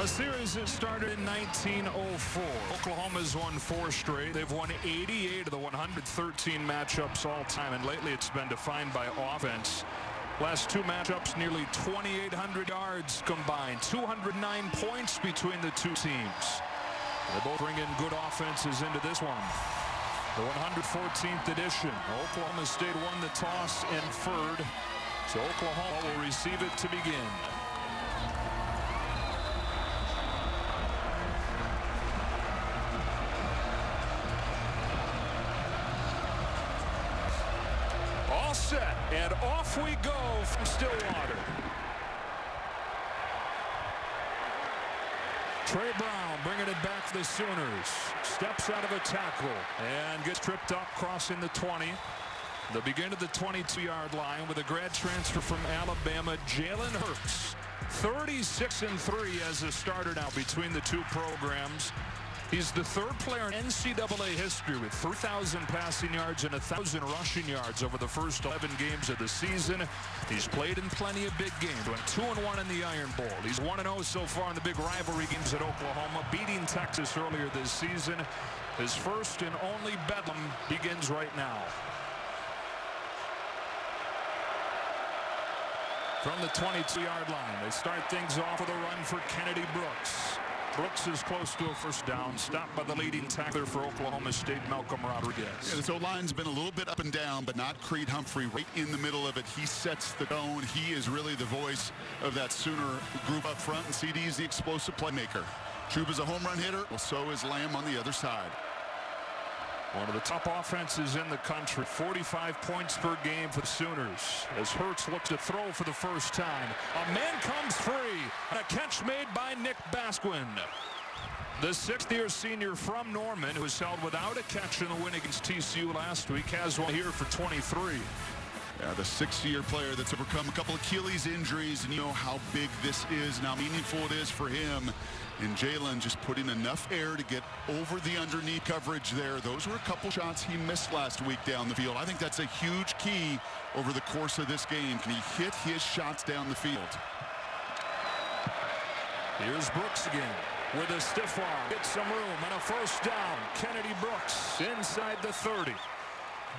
A series that started in 1904. Oklahoma's won 4 straight. They've won 88 of the 113 matchups all time, and lately it's been defined by offense. Last 2 matchups, nearly 2,800 yards combined, 209 points between the two teams. They both bring in good offenses into this one. The 114th edition. Oklahoma State won the toss and deferred, so Oklahoma will receive it to begin. All set, and off we go from Stillwater. Trey Brown bringing it back for the Sooners. Steps out of a tackle and gets tripped up crossing the 20. The begin of the 22-yard line with a grad transfer from Alabama, Jalen Hurts. 36-3 as a starter now between the two programs. He's the 3rd player in NCAA history with 3,000 passing yards and 1,000 rushing yards over the first 11 games of the season. He's played in plenty of big games. Went 2-1 in the Iron Bowl. He's 1-0 so far in the big rivalry games at Oklahoma, beating Texas earlier this season. His first and only bedlam begins right now. From the 22-yard line, they start things off with a run for Kennedy Brooks. Brooks is close to a first down, stopped by the leading tackler for Oklahoma State, Malcolm Rodriguez. Yeah, this O-line's been a little bit up and down, but not Creed Humphrey right in the middle of it. He sets the tone. He is really the voice of that Sooner group up front, and CD is the explosive playmaker. Chuba's a home run hitter, well, so is Lamb on the other side. One of the top offenses in the country. 45 points per game for the Sooners as Hurts looks to throw for the first time. A man comes free, and a catch made by Nick Basquin. The 6th-year senior from Norman, who was held without a catch in the win against TCU last week, has one here for 23. Yeah, the 6th-year player that's overcome a couple of Achilles injuries, and you know how big this is and how meaningful it is for him. And Jalen just putting enough air to get over the underneath coverage there. Those were a couple shots he missed last week down the field. I think that's a huge key over the course of this game. Can he hit his shots down the field? Here's Brooks again with a stiff arm. Gets some room and a first down. Kennedy Brooks inside the 30.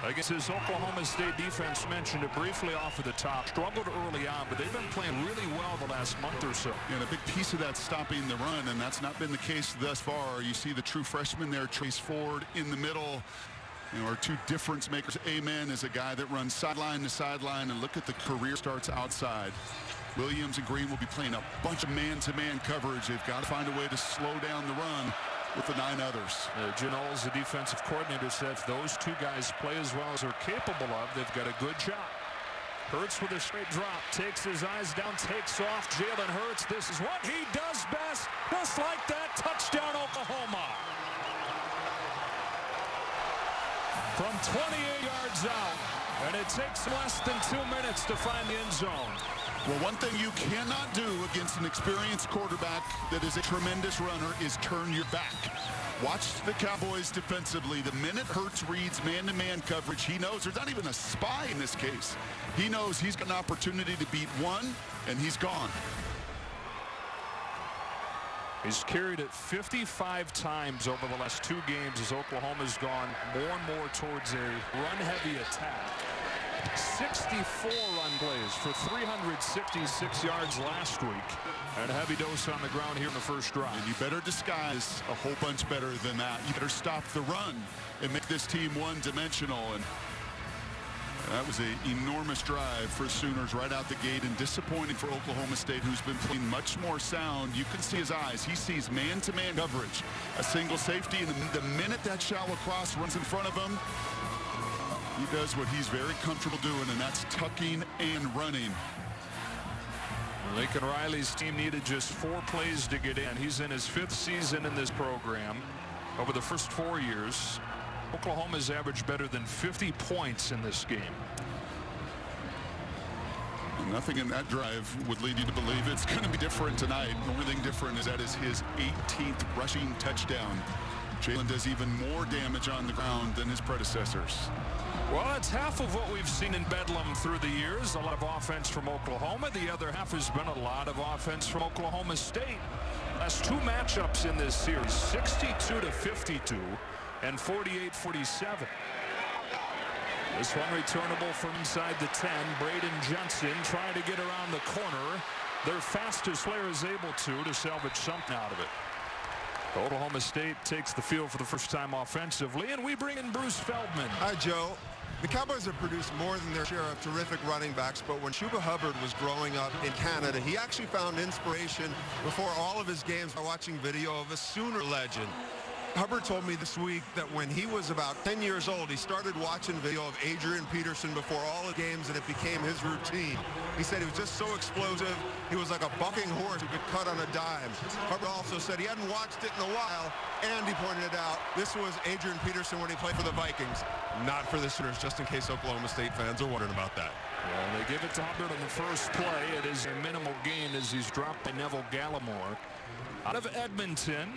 Against his Oklahoma State defense, mentioned it briefly off of the top. Struggled early on, but they've been playing really well the last month or so. And a big piece of that stopping the run, and that's not been the case thus far. You see the true freshman there, Trace Ford, in the middle. You know, our two difference makers. Amen is a guy that runs sideline to sideline, and look at the career starts outside. Williams and Green will be playing a bunch of man-to-man coverage. They've got to find a way to slow down the run with the 9 others. Jim Knowles, the defensive coordinator, said if those 2 guys play as well as they're capable of, they've got a good shot. Hurts with a straight drop, takes his eyes down, takes off. Jalen Hurts, this is what he does best. Just like that, touchdown Oklahoma. From 28 yards out, and it takes less than 2 minutes to find the end zone. Well, one thing you cannot do against an experienced quarterback that is a tremendous runner is turn your back. Watch the Cowboys defensively. The minute Hurts reads man-to-man coverage, he knows there's not even a spy in this case. He knows he's got an opportunity to beat one, and he's gone. He's carried it 55 times over the last 2 games as Oklahoma's gone more and more towards a run-heavy attack. 64 run plays for 366 yards last week, and a heavy dose on the ground here in the first drive. And you better disguise a whole bunch better than that. You better stop the run and make this team one-dimensional. And that was an enormous drive for Sooners right out the gate, and disappointing for Oklahoma State, who's been playing much more sound. You can see his eyes. He sees man-to-man coverage, a single safety, and the minute that shallow cross runs in front of him, he does what he's very comfortable doing, and that's tucking and running. Lincoln Riley's team needed just 4 plays to get in. He's in his 5th season in this program. Over the first 4 years, Oklahoma's averaged better than 50 points in this game. Nothing in that drive would lead you to believe it's going to be different tonight. The only thing different is that is his 18th rushing touchdown. Jalen does even more damage on the ground than his predecessors. Well, it's half of what we've seen in Bedlam through the years. A lot of offense from Oklahoma. The other half has been a lot of offense from Oklahoma State. Last two matchups in this series, 62-52 and 48-47. This one returnable from inside the 10. Braden Johnson trying to get around the corner. Their fastest player is able to salvage something out of it. Oklahoma State takes the field for the first time offensively, and we bring in Bruce Feldman. Hi, Joe. The Cowboys have produced more than their share of terrific running backs, but when Chuba Hubbard was growing up in Canada, he actually found inspiration before all of his games by watching video of a Sooner legend. Hubbard told me this week that when he was about 10 years old, he started watching video of Adrian Peterson before all the games, and it became his routine. He said he was just so explosive. He was like a bucking horse who could cut on a dime. Hubbard also said he hadn't watched it in a while, and he pointed it out. This was Adrian Peterson when he played for the Vikings, not for the Sooners, just in case Oklahoma State fans are wondering about that. Well, they give it to Hubbard on the first play. It is a minimal gain as he's dropped by Neville Gallimore. Out of Edmonton.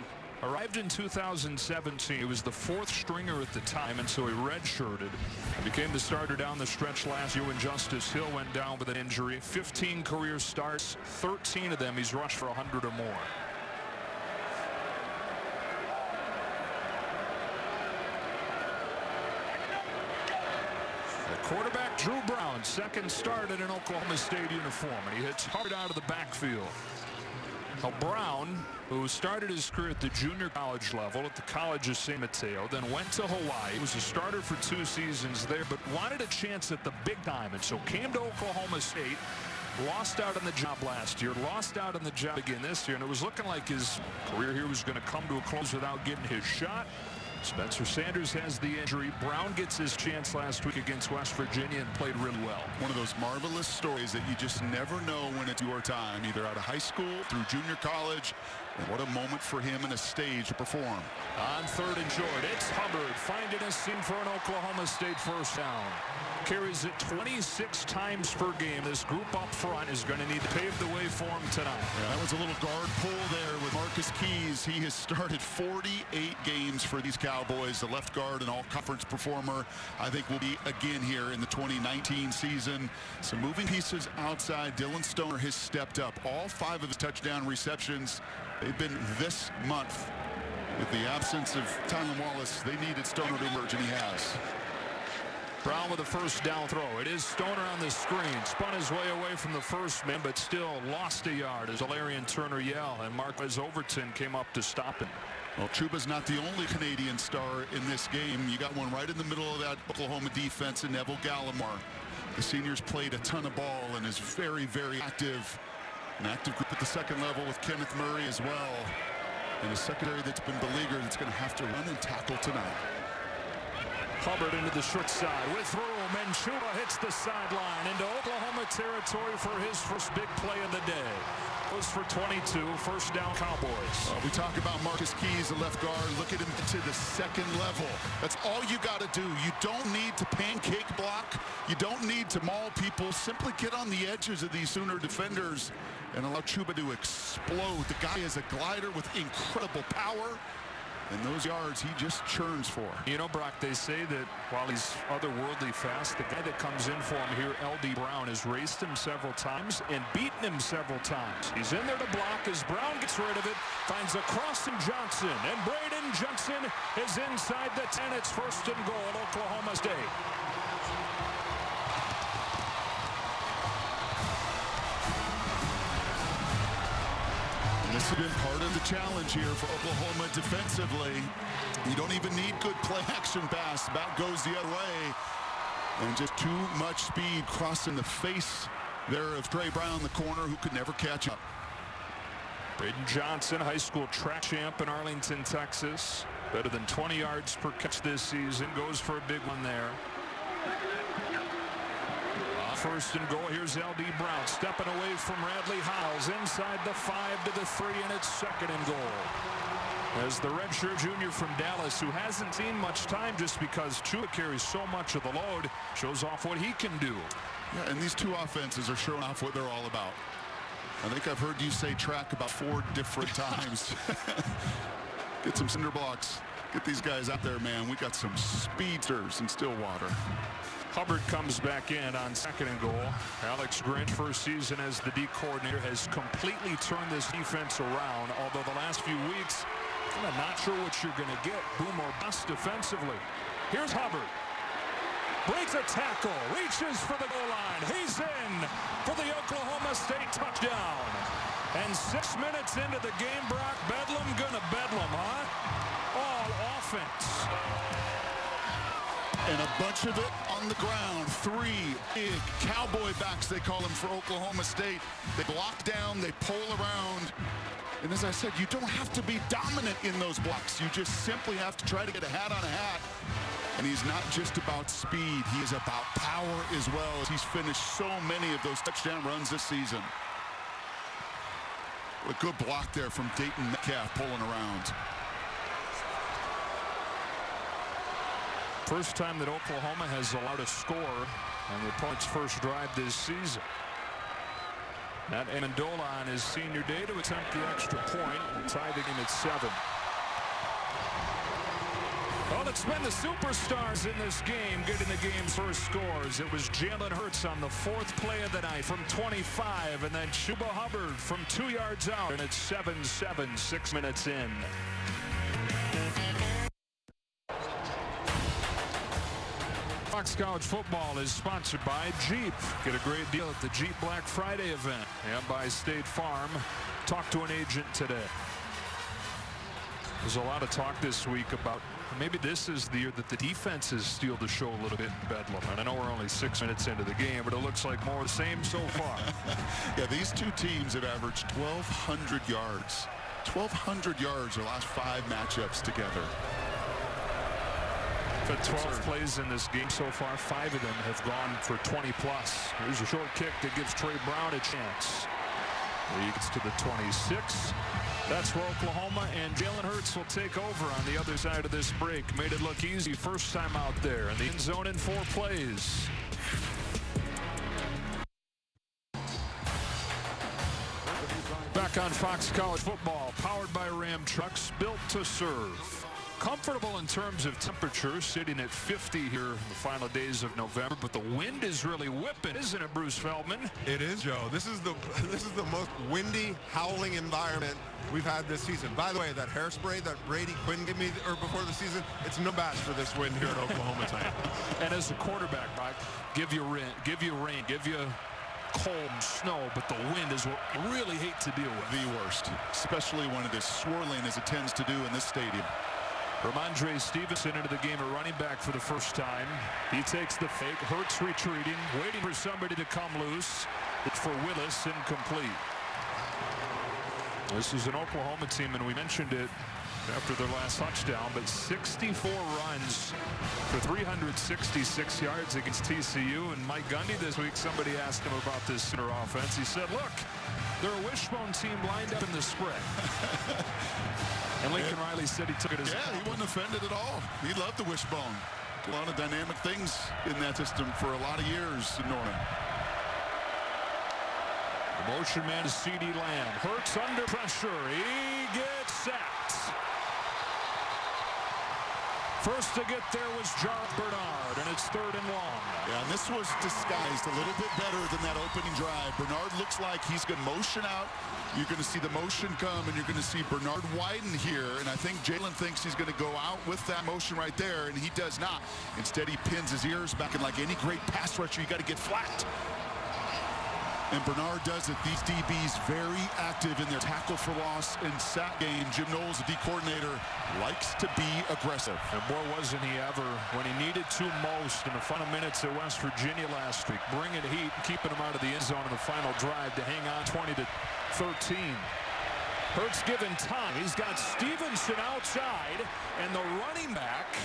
Arrived in 2017. He was the fourth stringer at the time, and so he redshirted. Became the starter down the stretch last year when Justice Hill went down with an injury. 15 career starts, 13 of them he's rushed for 100 or more. The quarterback, Drew Brown, second start in an Oklahoma State uniform, and he hits hard out of the backfield. Now Brown, who started his career at the junior college level at the College of San Mateo, then went to Hawaii. He was a starter for 2 seasons there, but wanted a chance at the big time, and so came to Oklahoma State. Lost out on the job last year, lost out on the job again this year, and it was looking like his career here was going to come to a close without getting his shot. Spencer Sanders has the injury. Brown gets his chance last week against West Virginia and played really well. One of those marvelous stories that you just never know when it's your time, either out of high school through junior college. And what a moment for him and a stage to perform. On third and short, it's Hubbard finding a seam for an Oklahoma State first down. Carries it 26 times per game. This group up front is going to need to pave the way for him tonight. Yeah, that was a little guard pull there with Marcus Keys. He has started 48 games for these Cowboys. The left guard, an all-conference performer, I think will be again here in the 2019 season. Some moving pieces outside. Dylan Stoner has stepped up. All 5 of his touchdown receptions, they've been this month. With the absence of Tylan Wallace, they needed Stoner to emerge, and he has. Brown with a first down throw. It is Stoner on the screen. Spun his way away from the first man, but still lost a yard as Alarian Turner-Yell and Marquez Overton came up to stop him. Well, Chuba's not the only Canadian star in this game. You got one right in the middle of that Oklahoma defense in Neville Gallimore. The senior's played a ton of ball and is very, very active. An active group at the second level with Kenneth Murray as well. And a secondary that's been beleaguered that's going to have to run and tackle tonight. Hubbard into the short side with room, and Chuba hits the sideline into Oklahoma territory for his first big play of the day. Goes for 22, first down Cowboys. We talk about Marcus Keys, the left guard. Look at him to the second level. That's all you got to do. You don't need to pancake block. You don't need to maul people. Simply get on the edges of these Sooner defenders and allow Chuba to explode. The guy is a glider with incredible power. And those yards he just churns for. You know, Brock, they say that while he's otherworldly fast, the guy that comes in for him here, L.D. Brown, has raced him several times and beaten him several times. He's in there to block as Brown gets rid of it, finds a crossing Johnson, and Braden Johnson is inside the 10. It's first and goal, Oklahoma State. This has been part of the challenge here for Oklahoma defensively. You don't even need good play-action pass. The bat goes the other way. And just too much speed crossing the face there of Trey Brown, the corner, who could never catch up. Braden Johnson, high school track champ in Arlington, Texas. Better than 20 yards per catch this season. Goes for a big one there. First and goal. Here's L.D. Brown stepping away from Radley Hiles inside the 5 to the 3, and it's second and goal. As the redshirt junior from Dallas, who hasn't seen much time just because Chuba carries so much of the load, shows off what he can do. Yeah, and these two offenses are showing off what they're all about. I think I've heard you say track about 4 different times. Get some cinder blocks. Get these guys out there, man. We got some speedsters in Stillwater. Hubbard comes back in on 2nd and goal. Alex Grinch, first season as the D coordinator, has completely turned this defense around, although the last few weeks, I'm not sure what you're going to get, boom or bust defensively. Here's Hubbard. Breaks a tackle, reaches for the goal line. He's in for the Oklahoma State touchdown. And 6 minutes into the game, Brock, Bedlam gonna bedlam, huh? All offense. And a bunch of it on the ground. 3 big cowboy backs, they call them, for Oklahoma State. They block down, they pull around. And as I said, you don't have to be dominant in those blocks. You just simply have to try to get a hat on a hat. And he's not just about speed. He is about power as well, as he's finished so many of those touchdown runs this season. A good block there from Dayton Metcalf pulling around. First time that Oklahoma has allowed a score on the opponent's first drive this season. Matt Amendola on his senior day to attempt the extra point and tie the game at 7. Well, it's been the superstars in this game getting the game's first scores. It was Jalen Hurts on the 4th play of the night from 25, and then Chuba Hubbard from 2 yards out, and it's 7-7, 6 minutes in. Fox College Football is sponsored by Jeep. Get a great deal at the Jeep Black Friday event and by State Farm. Talk to an agent today. There's a lot of talk this week about maybe this is the year that the defenses steal the show a little bit in Bedlam. And I know we're only 6 minutes into the game, but it looks like more of the same so far. Yeah, these two teams have averaged 1,200 yards. 1,200 yards their last 5 matchups together. The 12 plays in this game so far, 5 of them have gone for 20 plus. Here's a short kick that gives Trey Brown a chance. He gets to the 26. That's where Oklahoma and Jalen Hurts will take over on the other side of this break. Made it look easy first time out there in the end zone in 4 plays. Back on Fox College Football, powered by Ram Trucks, built to serve. Comfortable in terms of temperature, sitting at 50 here in the final days of November, but the wind is really whipping, isn't it, Bruce Feldman? It is, Joe. This is the most windy, howling environment we've had this season. By the way, that hairspray that Brady Quinn gave me before the season, it's no match for this wind here in Oklahoma tonight. And as a quarterback, Mike, give you rain, give you cold snow, but the wind is what you really hate to deal with. The worst, especially when it is swirling as it tends to do in this stadium. Ramondre Stevenson into the game at running back for the first time. He takes the fake. Hurts retreating, waiting for somebody to come loose. It's for Willis, incomplete. This is an Oklahoma team, and we mentioned it after their last touchdown, but 64 runs for 366 yards against TCU. And Mike Gundy this week, somebody asked him about this Sooner offense. He said, look, they're a wishbone team lined up in the spread. And Lincoln Riley said he took it as a he wasn't offended at all. He loved the wishbone. A lot of dynamic things in that system for a lot of years in Norman. The motion man is CeeDee Lamb. Hurts under pressure. He gets sacked. First to get there was John Bernard, and it's 3rd and long. Yeah, and this was disguised a little bit better than that opening drive. Bernard looks like he's going to motion out. You're going to see the motion come, and you're going to see Bernard widen here. And I think Jalen thinks he's going to go out with that motion right there, and he does not. Instead, he pins his ears back, and like any great pass rusher, you got to get flat. And Bernard does it. These DBs very active in their tackle for loss and sack game. Jim Knowles, the D coordinator, likes to be aggressive. And boy, wasn't he ever when he needed to most in the final minutes at West Virginia last week. Bringing heat, keeping him out of the end zone in the final drive to hang on 20-13. Hurts given time. He's got Stevenson outside, and the running back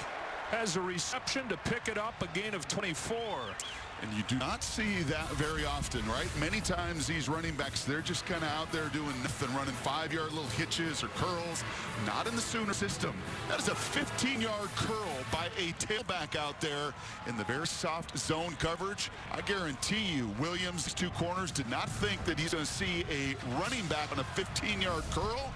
has a reception to pick it up, a gain of 24. And you do not see that very often, right? Many times these running backs, they're just kind of out there doing nothing, running 5-yard little hitches or curls. Not in the Sooner system. That is a 15-yard curl by a tailback out there in the very soft zone coverage. I guarantee you, Williams, these 2 corners, did not think that he's going to see a running back on a 15-yard curl.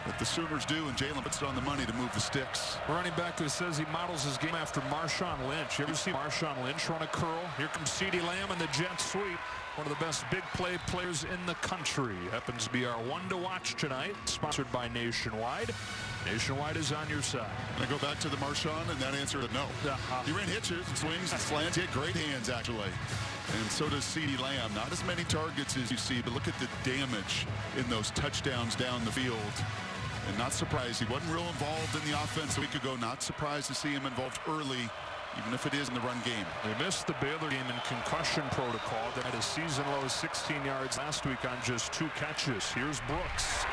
But the Sooners do, and Jalen puts it on the money to move the sticks. Running back who says he models his game after Marshawn Lynch. You ever see Marshawn Lynch run a curl? Here comes CeeDee Lamb in the jet sweep. One of the best big play players in the country. Happens to be our one to watch tonight. Sponsored by Nationwide. Nationwide is on your side. I go back to the Marshawn, and that answer is no. He ran hitches and swings and slants. He had great hands, actually. And so does CeeDee Lamb. Not as many targets as you see, but look at the damage in those touchdowns down the field. And not surprised. He wasn't real involved in the offense a week ago. Not surprised to see him involved early, even if it is in the run game. They missed the Baylor game in concussion protocol. They had a season-low 16 yards last week on just 2 catches. Here's Brooks.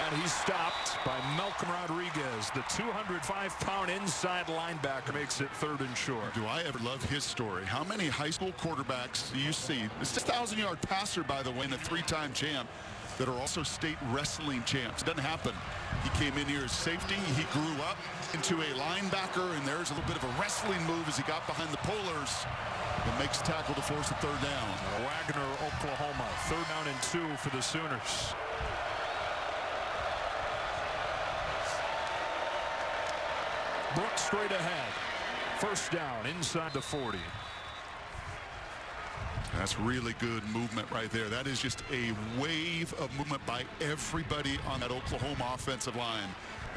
And he's stopped by Malcolm Rodriguez. The 205-pound inside linebacker makes it 3rd and short. Do I ever love his story? How many high school quarterbacks do you see? This is a 1,000-yard passer, by the way, and a 3-time champ that are also state wrestling champs. It doesn't happen. He came in here as safety. He grew up into a linebacker, and there's a little bit of a wrestling move as he got behind the pullers and makes tackle to force a 3rd down. Wagner, Oklahoma. 3rd down and 2 for the Sooners. Brooks straight ahead. 1st down inside the 40. That's really good movement right there. That is just a wave of movement by everybody on that Oklahoma offensive line.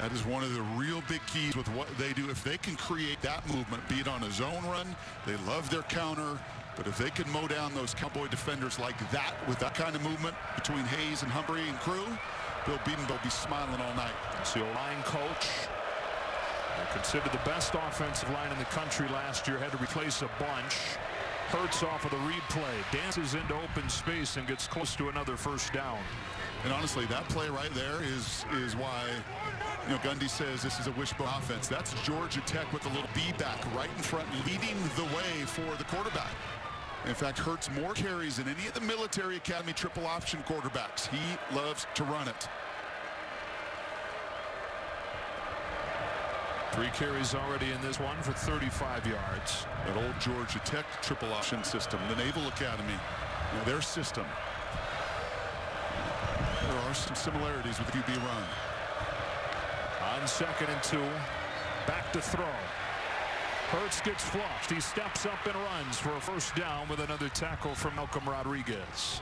That is one of the real big keys with what they do. If they can create that movement, be it on a zone run, they love their counter. But if they can mow down those Cowboy defenders like that with that kind of movement between Hayes and Humphrey and crew, Bill Beaton will be smiling all night. It's the line coach. They're considered the best offensive line in the country last year. Had to replace a bunch. Hurts off of the read play, dances into open space and gets close to another 1st down. And honestly, that play right there is why, Gundy says this is a wishbone offense. That's Georgia Tech with a little B-back right in front, leading the way for the quarterback. In fact, Hurts more carries than any of the military academy triple option quarterbacks. He loves to run it. 3 carries already in this one for 35 yards. That old Georgia Tech triple option system, the Naval Academy, their system. There are some similarities with QB run. On 2nd and 2, back to throw. Hurts gets flushed. He steps up and runs for a 1st down with another tackle from Malcolm Rodriguez.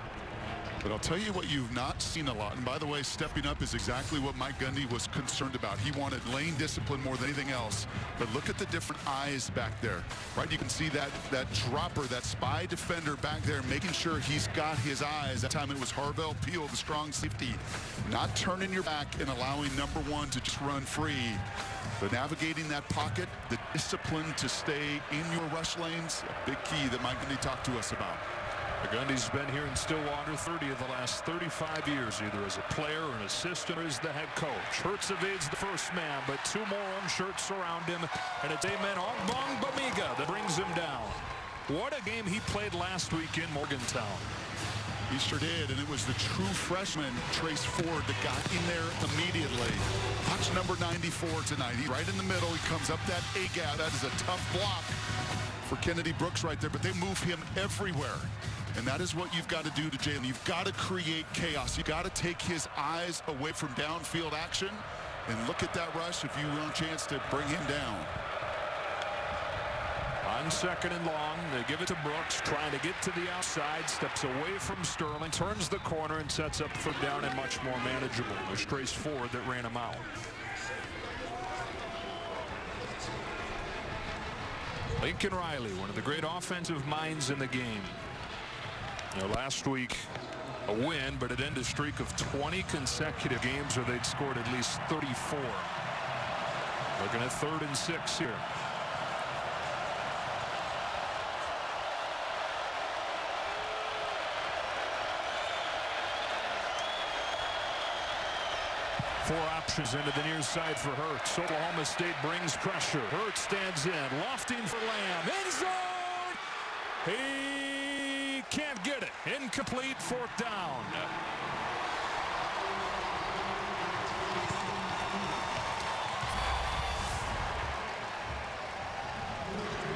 But I'll tell you what you've not seen a lot. And by the way, stepping up is exactly what Mike Gundy was concerned about. He wanted lane discipline more than anything else. But look at the different eyes back there, right? You can see that dropper, that spy defender back there, making sure he's got his eyes. That time it was Harvell Peel, the strong safety, not turning your back and allowing number 1 to just run free. But navigating that pocket, the discipline to stay in your rush lanes, a big key that Mike Gundy talked to us about. Gundy's been here in Stillwater 30 of the last 35 years, either as a player or an assistant or as the head coach. Hurts evades the 1st man, but 2 more own shirts surround him, and it's Amen Ogbong Bamiga that brings him down. What a game he played last week in Morgantown. He sure did, and it was the true freshman, Trace Ford, that got in there immediately. Watch number 94 tonight. He's right in the middle. He comes up that A-gap. That is a tough block for Kennedy Brooks right there, but they move him everywhere. And that is what you've got to do to Jalen. You've got to create chaos. You've got to take his eyes away from downfield action. And look at that rush if you want a chance to bring him down. On 2nd and long, they give it to Brooks, trying to get to the outside, steps away from Sterling, turns the corner, and sets up 3rd down and much more manageable. There's Trace Ford that ran him out. Lincoln Riley, one of the great offensive minds in the game. Last week, a win, but it ended a streak of 20 consecutive games where they'd scored at least 34. Looking at 3rd and 6 here. Four options into the near side for Hurts. Oklahoma State brings pressure. Hurts stands in, lofting for Lamb. End zone! He can't get it. Incomplete, 4th down.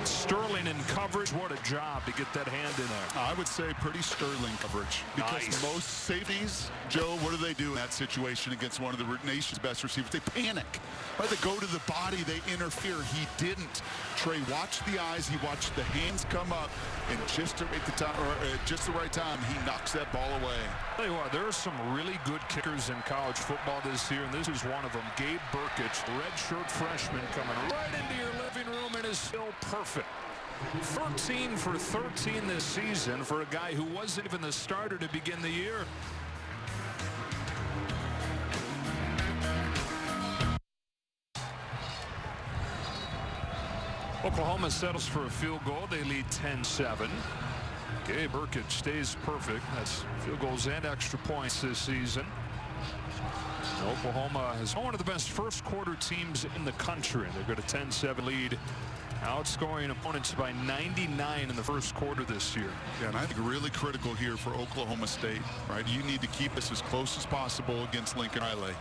Sterling in cover. coverage. What a job to get that hand in there. I would say pretty sterling coverage. Because Nice. most safeties, Joe, what do in that situation against one of the nation's best receivers? They panic. Right? They go to the body. They interfere. He didn't. Trey watched the eyes. He watched the hands come up. And just at just the right time, he knocks that ball away. Tell you what, there are some really good kickers in college football this year, and this is one of them. Gabe Burkett, redshirt freshman, coming right into your living room and is still perfect. 13 for 13 this season for a guy who wasn't even the starter to begin the year. Oklahoma settles for a field goal. They lead 10-7. Gabe Burkett stays perfect. That's field goals and extra points this season. Oklahoma is one of the best first quarter teams in the country. They've got a 10-7 lead, outscoring opponents by 99 in the first quarter this year. Yeah, and I think really critical here for Oklahoma State, right? You need to keep this as close as possible against Lincoln Riley.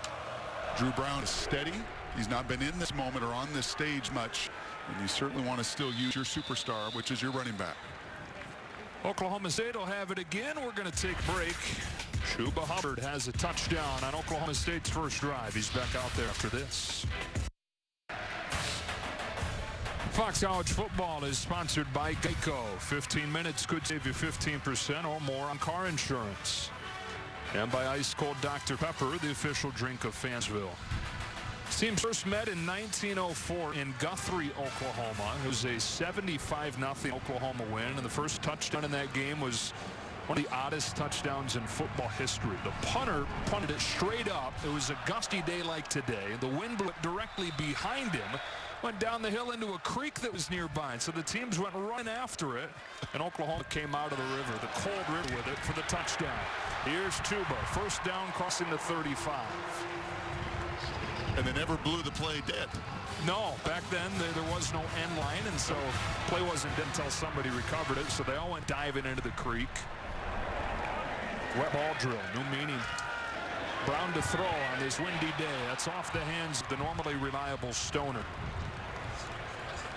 Drew Brown is steady. He's not been in this moment or on this stage much, and you certainly want to still use your superstar, which is your running back. Oklahoma State will have it again. We're going to take a break. Chuba Hubbard has a touchdown on Oklahoma State's first drive. He's back out there after this. Fox College Football is sponsored by Geico. 15 minutes could save you 15% or more on car insurance. And by Ice Cold Dr. Pepper, the official drink of Fansville. This team first met in 1904 in Guthrie, Oklahoma. It was a 75-0 Oklahoma win, and the first touchdown in that game was one of the oddest touchdowns in football history. The punter punted it straight up. It was a gusty day like today. The wind blew it directly behind him, went down the hill into a creek that was nearby. So the teams went running after it, and Oklahoma came out of the river, the cold river, with it for the touchdown. Here's Chuba, first down, crossing the 35. And they never blew the play dead. No, back then there was no end line, and so play wasn't dead until somebody recovered it. So they all went diving into the creek. Wet ball drill, new meaning. Brown to throw on this windy day. That's off the hands of the normally reliable Stoner.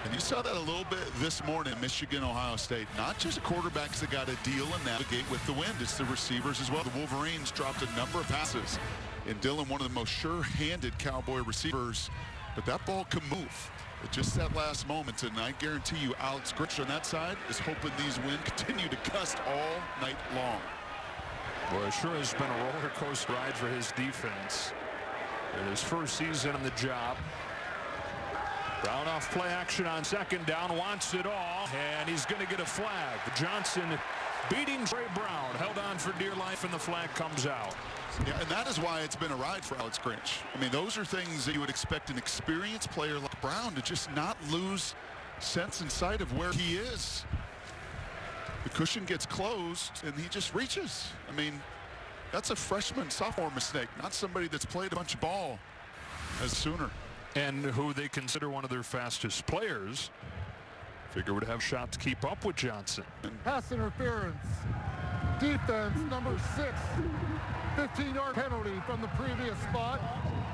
And you saw that a little bit this morning, Michigan, Ohio State. Not just the quarterbacks that got to deal and navigate with the wind. It's the receivers as well. The Wolverines dropped a number of passes. And Dillon, one of the most sure-handed Cowboy receivers. But that ball can move at just that last moment. And I guarantee you, Alex Grinch on that side is hoping these winds continue to gust all night long. Well, it sure has been a roller coaster ride for his defense. In his first season on the job. Brown off play action on second down, wants it all, and he's going to get a flag. Johnson beating Trey Brown, held on for dear life, and the flag comes out. Yeah, and that is why it's been a ride for Alex Grinch. I mean, those are things that you would expect an experienced player like Brown to just not lose sense and sight of where he is. The cushion gets closed, and he just reaches. I mean, that's a freshman, sophomore mistake, not somebody that's played a bunch of ball as a Sooner. And who they consider one of their fastest players. Figure would have a shot to keep up with Johnson. Pass interference. Defense, number 6. 15-yard penalty from the previous spot.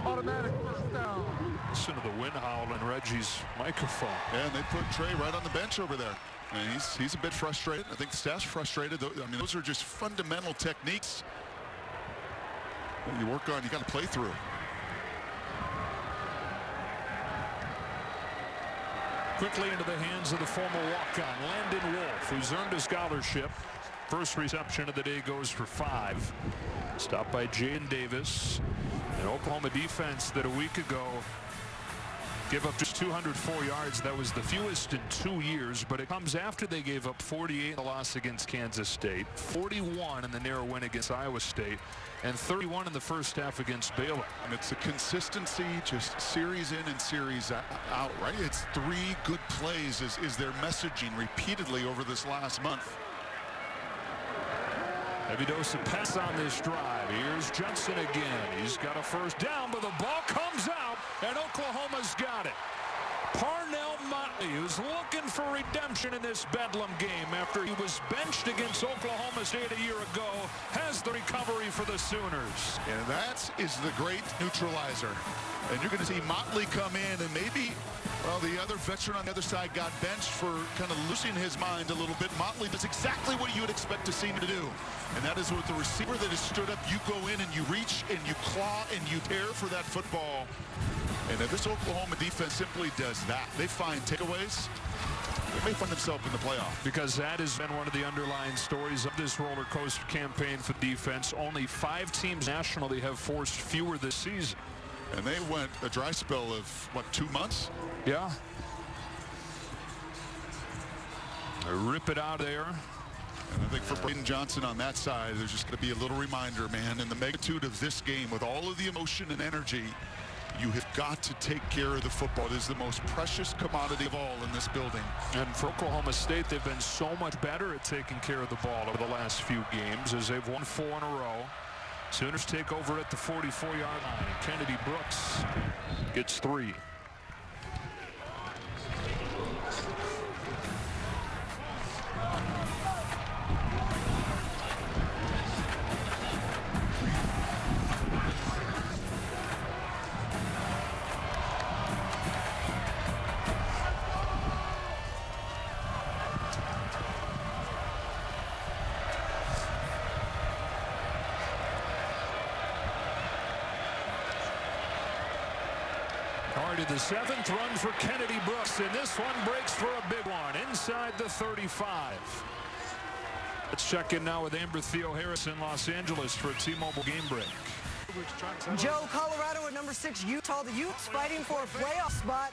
Automatic first down. Listen to the wind howl in Reggie's microphone. Yeah, and they put Trey right on the bench over there. And he's a bit frustrated. I think the staff's frustrated. I mean, those are just fundamental techniques that you work on, you got to play through. Quickly into the hands of the former walk-on, Landon Wolf, who's earned a scholarship. First reception of the day goes for 5. Stopped by Jaden Davis. An Oklahoma defense that a week ago gave up just 204 yards. That was the fewest in 2 years, but it comes after they gave up 48 in the loss against Kansas State, 41 in the narrow win against Iowa State, and 31 in the first half against Baylor. And it's a consistency, just series in and series out, right? It's 3 good plays is their messaging repeatedly over this last month. Heavy dose of pass on this drive. Here's Johnson again. He's got a first down, but the ball comes out, and Oklahoma's got it. Parnell Motley, who's looking for redemption in this Bedlam game after he was benched against Oklahoma State a year ago, has the recovery for the Sooners. And that is the great neutralizer. And you're going to see Motley come in and maybe Well, the other veteran on the other side got benched for kind of losing his mind a little bit. Motley does exactly what you would expect to see him to do. And that is with the receiver that has stood up, you go in and you reach and you claw and you tear for that football. And if this Oklahoma defense simply does that, they find takeaways, they may find themselves in the playoff. Because that has been one of the underlying stories of this roller coaster campaign for defense. Only 5 teams nationally have forced fewer this season. And they went a dry spell of, what, 2 months? Yeah. Rip it out there. And I think for Braden Johnson on that side, there's just going to be a little reminder, man, in the magnitude of this game, with all of the emotion and energy, you have got to take care of the football. It is the most precious commodity of all in this building. And for Oklahoma State, they've been so much better at taking care of the ball over the last few games as they've won 4 in a row. Sooners take over at the 44-yard line. Kennedy Brooks gets 3. To the 7th run for Kennedy Brooks, and this one breaks for a big one inside the 35. Let's check in now with Amber Theo Harris in Los Angeles for a T-Mobile game break. Joe, Colorado at number 6, Utah. The Utes fighting for a playoff spot.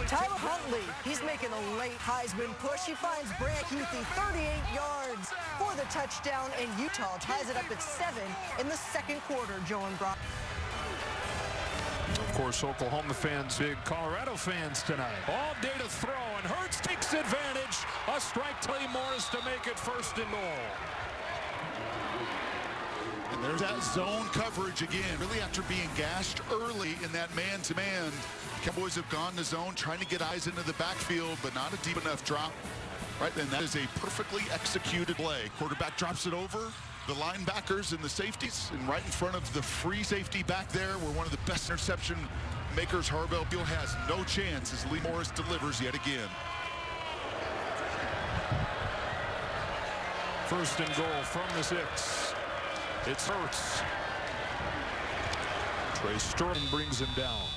Tyler Huntley, he's making a late Heisman push. He finds Brant Kuithe 38 yards for the touchdown, and Utah ties it up at 7 in the second quarter. Joe and Brock. Of course, Oklahoma fans, big Colorado fans tonight. All day to throw, and Hurts takes advantage. A strike to Lee Morris to make it 1st and goal. And there's that zone coverage again. Really, after being gashed early in that man-to-man, Cowboys have gone to zone, trying to get eyes into the backfield, but not a deep enough drop. Right, and that is a perfectly executed play. Quarterback drops it over the linebackers and the safeties, and right in front of the free safety back there, where one of the best interception makers, Harvell Beal, has no chance as Lee Morris delivers yet again. 1st and goal from the 6. It's Hurts. Trey Sterling brings him down.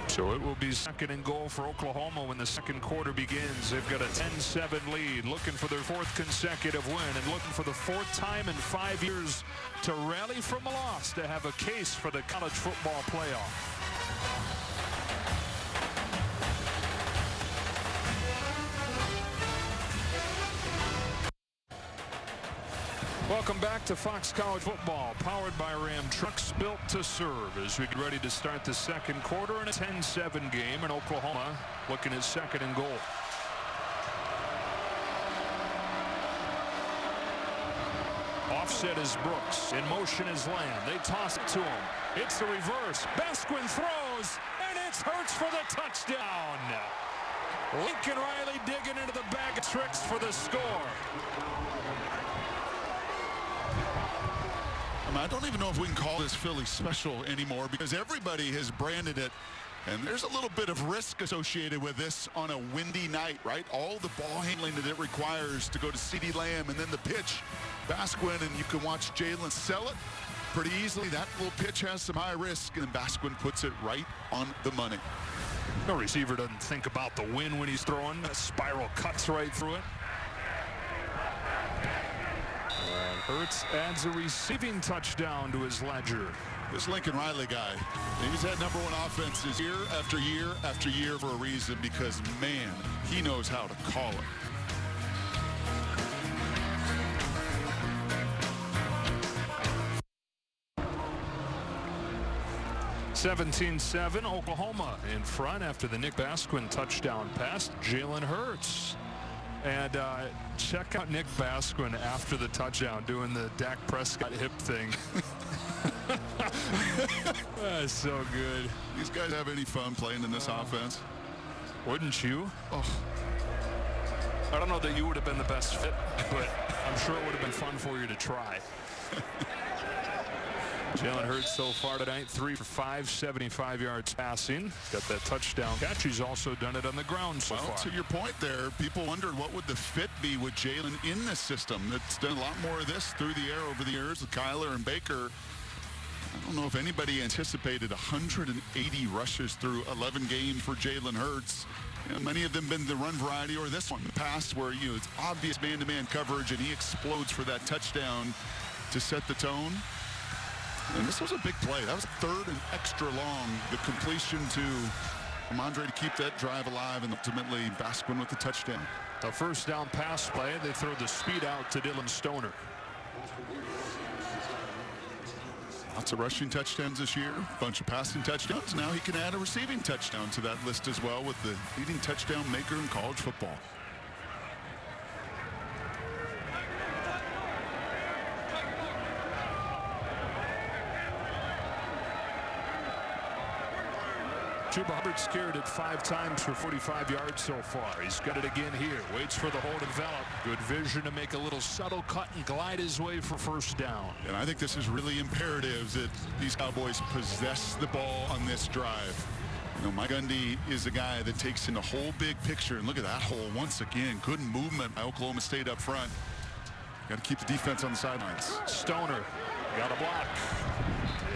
So it will be 2nd and goal for Oklahoma when the second quarter begins. They've got a 10-7 lead, looking for their 4th consecutive win and looking for the 4th time in 5 years to rally from a loss to have a case for the college football playoff. Welcome back to Fox College Football, powered by Ram Trucks, built to serve, as we get ready to start the second quarter in a 10-7 game, and Oklahoma looking at 2nd and goal. Offset is Brooks. In motion is Land. They toss it to him. It's the reverse. Basquin throws, and it's Hurts for the touchdown. Lincoln Riley digging into the bag of tricks for the score. I don't even know if we can call this Philly special anymore, because everybody has branded it, and there's a little bit of risk associated with this on a windy night, right? All the ball handling that it requires to go to CeeDee Lamb, and then the pitch, Basquin, and you can watch Jalen sell it pretty easily. That little pitch has some high risk, and Basquin puts it right on the money. No receiver doesn't think about the wind when he's throwing. A spiral cuts right through it. Hurts adds a receiving touchdown to his ledger. This Lincoln Riley guy, he's had #1 offenses year after year after year for a reason, because, man, he knows how to call it. (17-7) Oklahoma in front after the Nick Basquin touchdown pass. Jalen Hurts. And check out Nick Basquin after the touchdown doing the Dak Prescott hip thing. That's so good. These guys have any fun playing in this offense? Wouldn't you? Oh. I don't know that you would have been the best fit, but I'm sure it would have been fun for you to try. Jalen Hurts so far tonight, 3 for 5, 75 yards passing. Got that touchdown catch. He's also done it on the ground so far. To your point there, people wondered what would the fit be with Jalen in this system. It's done a lot more of this through the air over the years with Kyler and Baker. I don't know if anybody anticipated 180 rushes through 11 games for Jalen Hurts. You know, many of them been the run variety, or this one in the past where it's obvious man-to-man coverage and he explodes for that touchdown to set the tone. And this was a big play. That was 3rd and extra long. The completion to Ramondre to keep that drive alive and ultimately Basquin with the touchdown. A first down pass play. They throw the speed out to Dylan Stoner. Lots of rushing touchdowns this year. A bunch of passing touchdowns. Now he can add a receiving touchdown to that list as well with the leading touchdown maker in college football. Chuba Hubbard's carried it 5 times for 45 yards so far. He's got it again here. Waits for the hole to develop. Good vision to make a little subtle cut and glide his way for first down. And I think this is really imperative that these Cowboys possess the ball on this drive. You know, Mike Gundy is a guy that takes in the whole big picture. And look at that hole once again. Good movement by Oklahoma State up front. Got to keep the defense on the sidelines. Stoner got a block.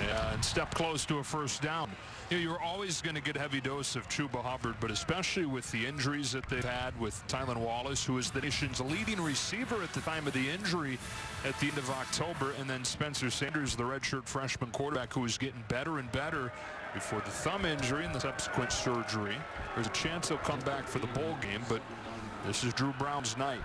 Yeah, and step close to a first down. You know, you're always going to get a heavy dose of Chuba Hubbard, but especially with the injuries that they've had with Tylan Wallace, who is the nation's leading receiver at the time of the injury at the end of October, and then Spencer Sanders, the redshirt freshman quarterback, who was getting better and better before the thumb injury and the subsequent surgery. There's a chance he'll come back for the bowl game, but this is Drew Brown's night.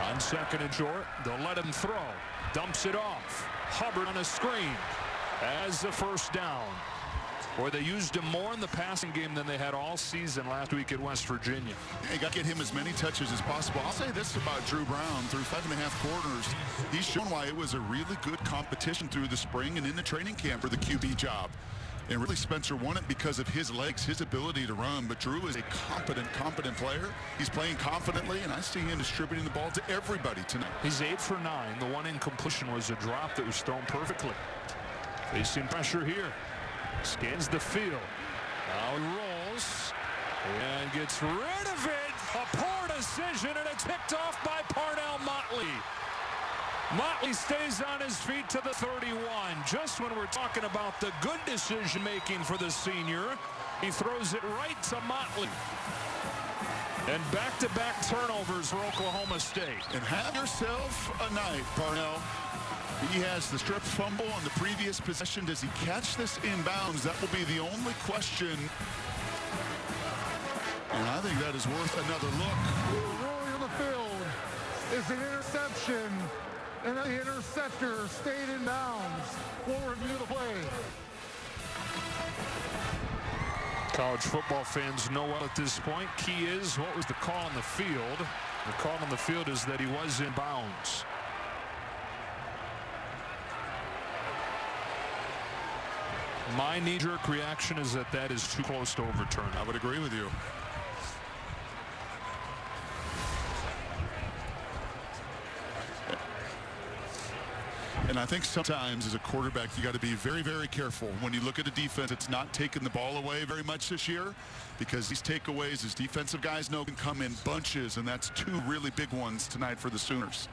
On 2nd and short, they'll let him throw. Dumps it off. Hubbard on a screen as the first down. Boy, they used him more in the passing game than they had all season last week at West Virginia. You got to get him as many touches as possible. I'll say this about Drew Brown. Through 5.5 quarters, he's shown why it was a really good competition through the spring and in the training camp for the QB job. And really, Spencer won it because of his legs, his ability to run. But Drew is a competent player. He's playing confidently, and I see him distributing the ball to everybody tonight. He's 8 for 9. The one incompletion was a drop that was thrown perfectly. Facing pressure here. Scans the field. Now he rolls and gets rid of it. A poor decision, and it's picked off by Parnell Motley. Motley stays on his feet to the 31. Just when we're talking about the good decision making for the senior, he throws it right to Motley. And back-to-back turnovers for Oklahoma State. And have yourself a night, Parnell. He has the strip fumble on the previous possession. Does he catch this inbounds? That will be the only question. And I think that is worth another look. Rolling on the field is an interception. And the interceptor stayed in bounds. We'll review the play. College football fans know well at this point. Key is, what was the call on the field? The call on the field is that he was in bounds. My knee-jerk reaction is that that is too close to overturn. I would agree with you. And I think sometimes as a quarterback, you got to be very, very careful. When you look at a defense, it's not taking the ball away very much this year, because these takeaways, as defensive guys know, can come in bunches, and that's 2 really big ones tonight for the Sooners.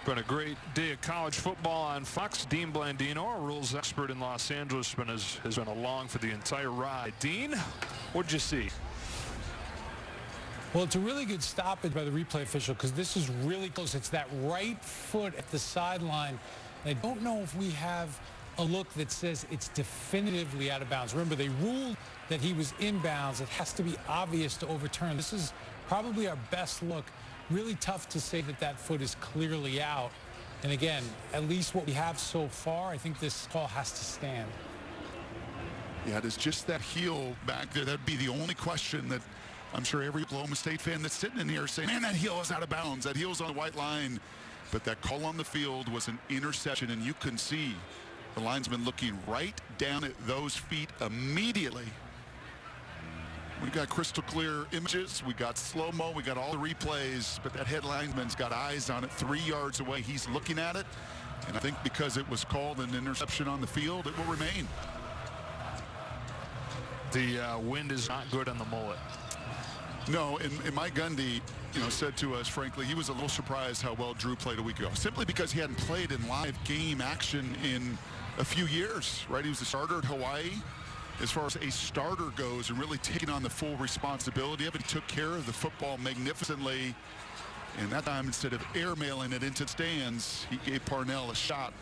Been a great day of college football on Fox. Dean Blandino, our rules expert in Los Angeles, has been along for the entire ride. Dean, what'd you see? Well, it's a really good stoppage by the replay official, because this is really close. It's that right foot at the sideline. I don't know if we have a look that says it's definitively out of bounds. Remember, they ruled that he was in bounds. It has to be obvious to overturn. This is probably our best look. Really tough to say that that foot is clearly out. And again, at least what we have so far, I think this call has to stand. Yeah, it is just that heel back there. That'd be the only question that I'm sure every Oklahoma State fan that's sitting in here saying, man, that heel is out of bounds. That heel's on the white line. But that call on the field was an interception, and you can see the linesman looking right down at those feet immediately. We got crystal clear images. We got slow-mo. We got all the replays. But that head lineman's got eyes on it 3 yards away. He's looking at it. And I think because it was called an interception on the field, it will remain. The wind is not good on the mullet. No, and Mike Gundy, said to us, frankly, he was a little surprised how well Drew played a week ago. Simply because he hadn't played in live game action in a few years, right? He was a starter at Hawaii. As far as a starter goes and really taking on the full responsibility of it, he took care of the football magnificently. And that time, instead of airmailing it into the stands, he gave Parnell a shot.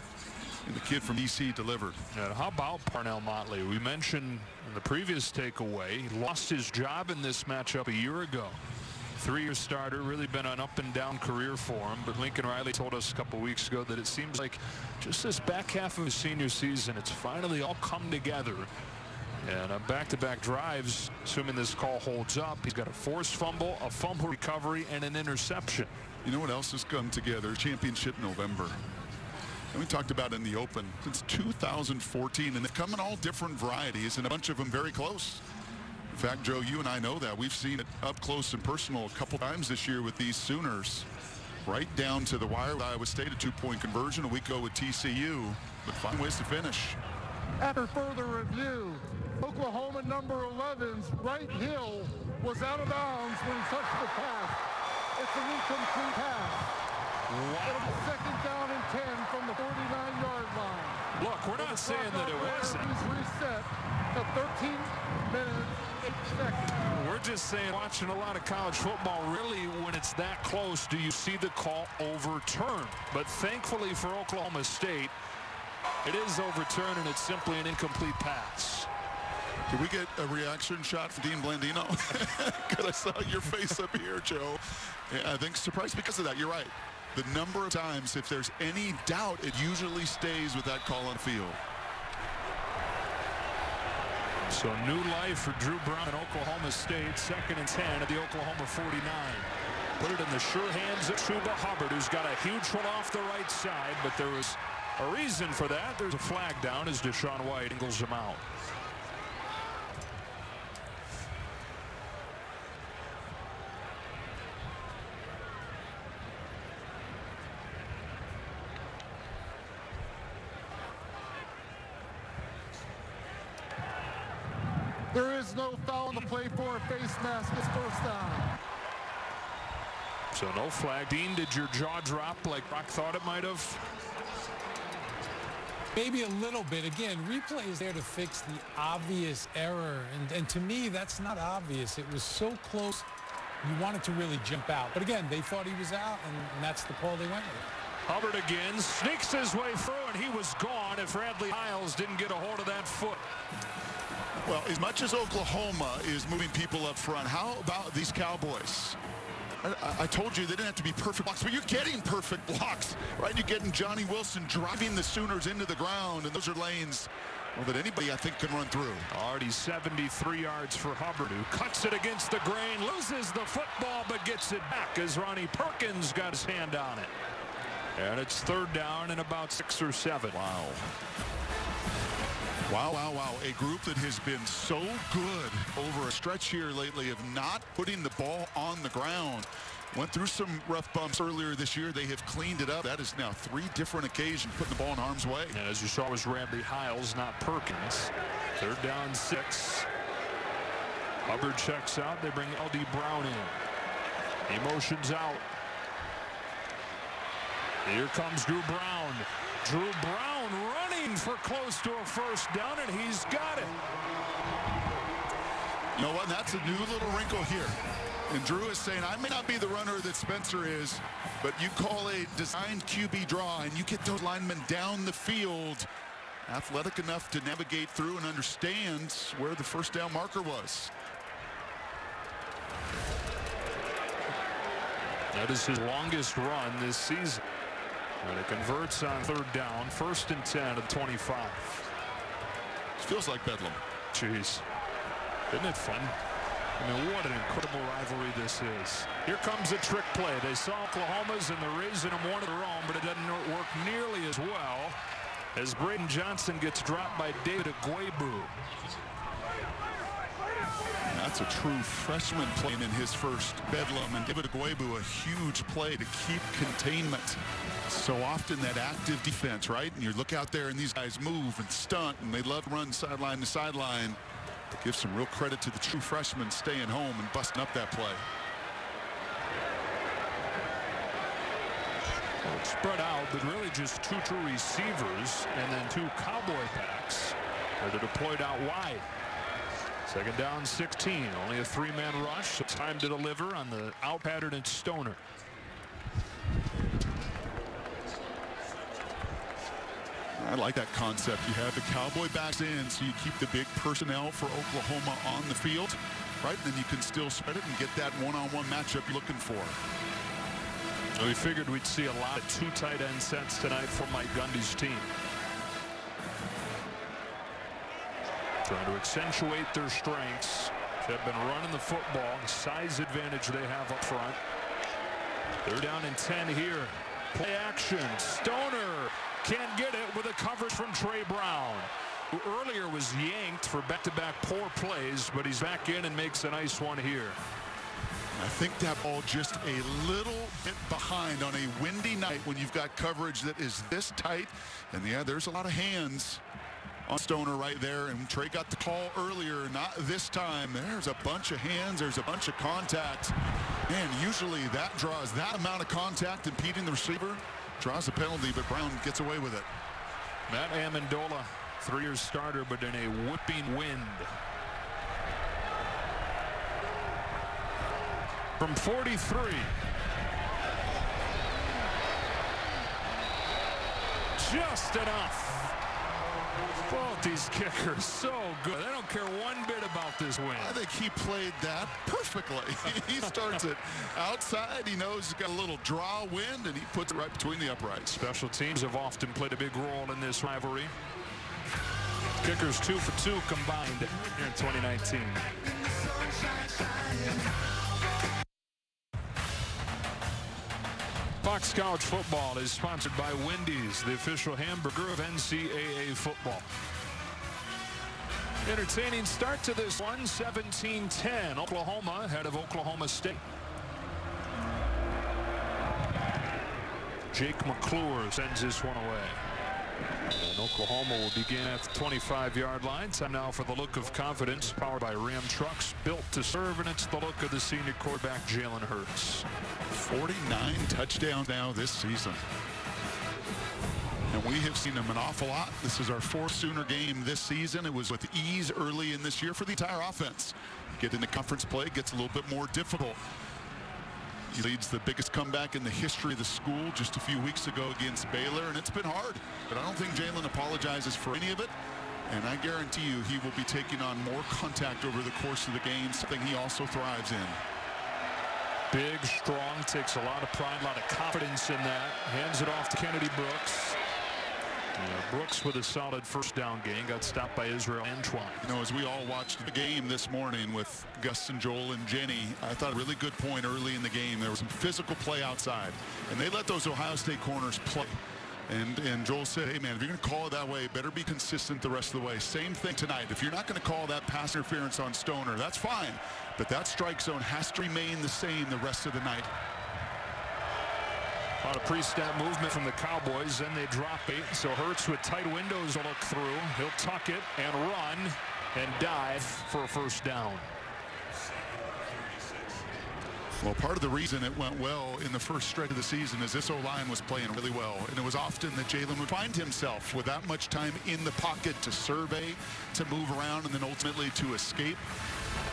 And the kid from DC delivered. And how about Parnell Motley? We mentioned in the previous takeaway, he lost his job in this matchup a year ago. 3-year starter, really been an up and down career for him. But Lincoln Riley told us a couple weeks ago that it seems like just this back half of his senior season, it's finally all come together. And back-to-back drives, assuming this call holds up, he's got a forced fumble, a fumble recovery, and an interception. You know what else has come together? Championship November. And we talked about in the open since 2014, and they've come in all different varieties, and a bunch of them very close. In fact, Joe, you and I know that. We've seen it up close and personal a couple times this year with these Sooners. Right down to the wire. Iowa State, a 2-point conversion. A week ago with TCU, but find ways to finish. After further review, Oklahoma number 11's right heel was out of bounds when he touched the pass. It's an incomplete pass. It'll be second down and 10 from the 49-yard line. Look, we're not saying that it wasn't. He's reset to 13 minutes, 8 seconds. We're just saying, watching a lot of college football, really, when it's that close, do you see the call overturned? But thankfully for Oklahoma State, it is overturned, and it's simply an incomplete pass. Did we get a reaction shot from Dean Blandino? Because I saw your face up here, Joe. Yeah, I think surprised because of that. You're right. The number of times, if there's any doubt, it usually stays with that call on field. So new life for Drew Brown in Oklahoma State. 2nd and 10 at the Oklahoma 49. Put it in the sure hands of Chuba Hubbard, who's got a huge one off the right side, but there was a reason for that. There's a flag down as Deshaun White angles him out. There is no foul on the play for a face mask. It's first down. So no flag. Dean, did your jaw drop like Brock thought it might have? Maybe a little bit. Again, replay is there to fix the obvious error. And to me, that's not obvious. It was so close, you want it to really jump out. But again, they thought he was out, and that's the call they went with. Hubbard again sneaks his way through, and he was gone if Radley Hiles didn't get a hold of that foot. Well, as much as Oklahoma is moving people up front, how about these Cowboys? I told you they didn't have to be perfect blocks, but you're getting perfect blocks, right? You're getting Johnny Wilson driving the Sooners into the ground, and those are lanes that anybody, I think, can run through. Already 73 yards for Hubbard, who cuts it against the grain, loses the football, but gets it back as Ronnie Perkins got his hand on it. And it's 3rd down and about 6 or 7. Wow. Wow, wow, wow. A group that has been so good over a stretch here lately of not putting the ball on the ground. Went through some rough bumps earlier this year. They have cleaned it up. That is now 3 different occasions putting the ball in harm's way. And as you saw, it was Radley Hiles, not Perkins. 3rd down, 6. Hubbard checks out. They bring L.D. Brown in. He motions out. Here comes Drew Brown. Drew Brown running for close to a first down, and he's got it. You know what? That's a new little wrinkle here. And Drew is saying, I may not be the runner that Spencer is, but you call a designed QB draw, and you get those linemen down the field, athletic enough to navigate through and understand where the first down marker was. That is his longest run this season. And it converts on 3rd down. 1st and 10 at 25. This feels like Bedlam. Jeez. Isn't it fun? I mean, what an incredible rivalry this is. Here comes a trick play. They saw Oklahoma's, and they're raising them one of their own, but it doesn't work nearly as well as Braden Johnson gets dropped by David Agwebu. I That's a true freshman playing in his first Bedlam, and David Agwebu a huge play to keep containment. So often that active defense, right? And you look out there and these guys move and stunt, and they love to run sideline to sideline. Give some real credit to the true freshmen staying home and busting up that play. Well, it's spread out, but really just two true receivers and then two Cowboy backs that are deployed out wide. Second down, 16. Only a three-man rush. Time to deliver on the out pattern and Stoner. I like that concept. You have the Cowboy backs in, so you keep the big personnel for Oklahoma on the field, right? Then you can still spread it and get that one-on-one matchup you're looking for. We figured we'd see a lot of two tight end sets tonight from Mike Gundy's team. Trying to accentuate their strengths. They've been running the football, the size advantage they have up front. They're down in 10 here. Play action. Stoner can't get it with a coverage from Trey Brown, who earlier was yanked for back-to-back poor plays, but he's back in and makes a nice one here. I think that ball just a little bit behind on a windy night when you've got coverage that is this tight. And yeah, there's a lot of hands on Stoner right there, and Trey got the call earlier, not this time. There's a bunch of hands, there's a bunch of contact, and usually that draws that amount of contact, impeding the receiver, draws a penalty, but Brown gets away with it. Matt Amendola, 3-year starter, but in a whipping wind. From 43. Just enough. Both these kickers so good. They don't care one bit about this win. I think he played that perfectly. He starts it outside. He knows he's got a little draw wind, and he puts it right between the uprights. Special teams have often played a big role in this rivalry. Kickers 2 for 2 combined here in 2019. Fox College Football is sponsored by Wendy's, the official hamburger of NCAA football. Entertaining start to this one, 17-10. Oklahoma ahead of Oklahoma State. Jake McClure sends this one away. And Oklahoma will begin at the 25-yard line. Time now for the look of confidence, powered by Ram trucks, built to serve, and it's the look of the senior quarterback Jalen Hurts. 49 touchdowns now this season. And we have seen him an awful lot. This is our 4th Sooner game this season. It was with ease early in this year for the entire offense. Get into conference play, gets a little bit more difficult. He leads the biggest comeback in the history of the school just a few weeks ago against Baylor, and it's been hard. But I don't think Jalen apologizes for any of it. And I guarantee you he will be taking on more contact over the course of the game, something he also thrives in. Big, strong, takes a lot of pride, a lot of confidence in that. Hands it off to Kennedy Brooks. Brooks with a solid first down gain, got stopped by Israel Antoine. You know, as we all watched the game this morning with Gus and Joel and Jenny, I thought a really good point early in the game. There was some physical play outside, and they let those Ohio State corners play. And Joel said, hey, man, if you're going to call it that way, better be consistent the rest of the way. Same thing tonight. If you're not going to call that pass interference on Stoner, that's fine. But that strike zone has to remain the same the rest of the night. A lot of pre-snap movement from the Cowboys. Then they drop 8. So Hurts with tight windows to look through. He'll tuck it and run and dive for a first down. Well, part of the reason it went well in the first stretch of the season is this O-line was playing really well. And it was often that Jalen would find himself with that much time in the pocket to survey, to move around, and then ultimately to escape.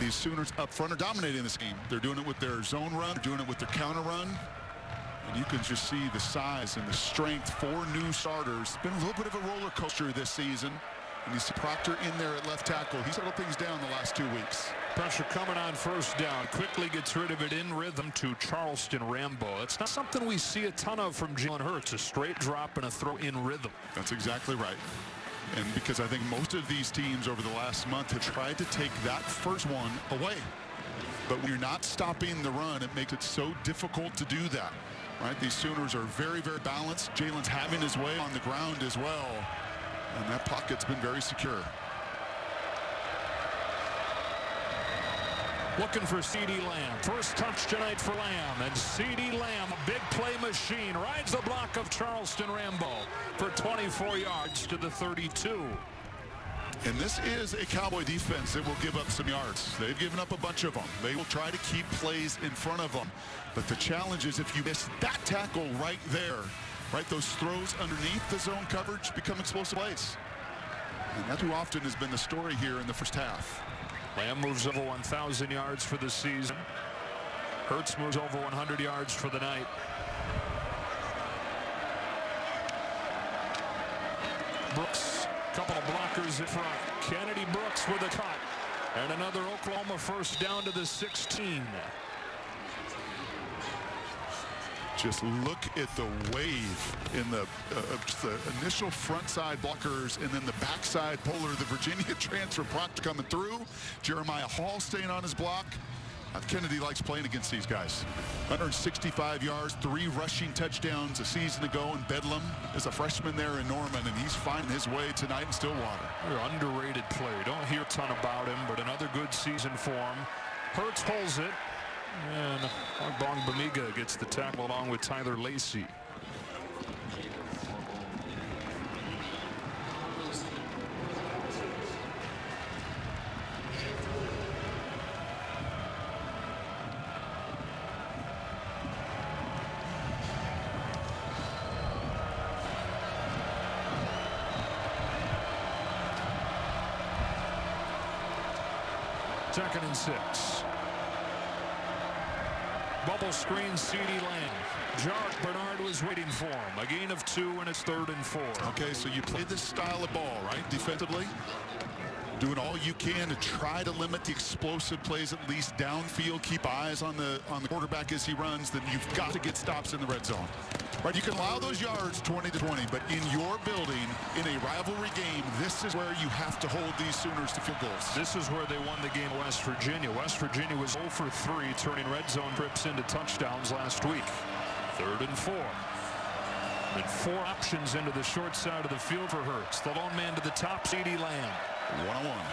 These Sooners up front are dominating this game. They're doing it with their zone run. They're doing it with their counter run. And you can just see the size and the strength for new starters. It's been a little bit of a roller coaster this season. And you see Proctor in there at left tackle. He settled things down the last 2 weeks. Pressure coming on first down. Quickly gets rid of it in rhythm to Charleston Rambo. It's not something we see a ton of from Jalen Hurts. A straight drop and a throw in rhythm. That's exactly right. And because I think most of these teams over the last month have tried to take that first one away. But when you're not stopping the run, it makes it so difficult to do that. Right? These Sooners are very, very balanced. Jalen's having his way on the ground as well. And that pocket's been very secure. Looking for CeeDee Lamb. First touch tonight for Lamb. And CeeDee Lamb, a big play machine, rides the block of Charleston Rambo for 24 yards to the 32. And this is a Cowboy defense that will give up some yards. They've given up a bunch of them. They will try to keep plays in front of them. But the challenge is if you miss that tackle right there, right, those throws underneath the zone coverage become explosive plays. And that too often has been the story here in the first half. Lamb moves over 1,000 yards for the season. Hurts moves over 100 yards for the night. Brooks, couple of blockers in front. Kennedy Brooks with a cut. And another Oklahoma first down to the 16. Just look at the wave in the initial front side blockers and then the backside puller. The Virginia transfer Proctor coming through. Jeremiah Hall staying on his block. Kennedy likes playing against these guys. 165 yards, 3 rushing touchdowns a season ago in Bedlam as a freshman there in Norman, and he's finding his way tonight in Stillwater. Underrated player. Don't hear a ton about him, but another good season for him. Hurts pulls it. And Bong Bamiga gets the tackle along with Tyler Lacey. Second and 6. Bubble screen, CeeDee Lamb. Jarek Bernard was waiting for him. A gain of 2, and it's 3rd and 4. Okay, so you play this style of ball, right, defensively? Doing all you can to try to limit the explosive plays, at least downfield. Keep eyes on the quarterback as he runs. Then you've got to get stops in the red zone. Right, you can allow those yards 20-20, but in your building, in a rivalry game, this is where you have to hold these Sooners to field goals. This is where they won the game at West Virginia. West Virginia was 0 for 3, turning red zone trips into touchdowns last week. 3rd and 4. And 4 options into the short side of the field for Hurts. The lone man to the top, CeeDee Lamb. One-on-one.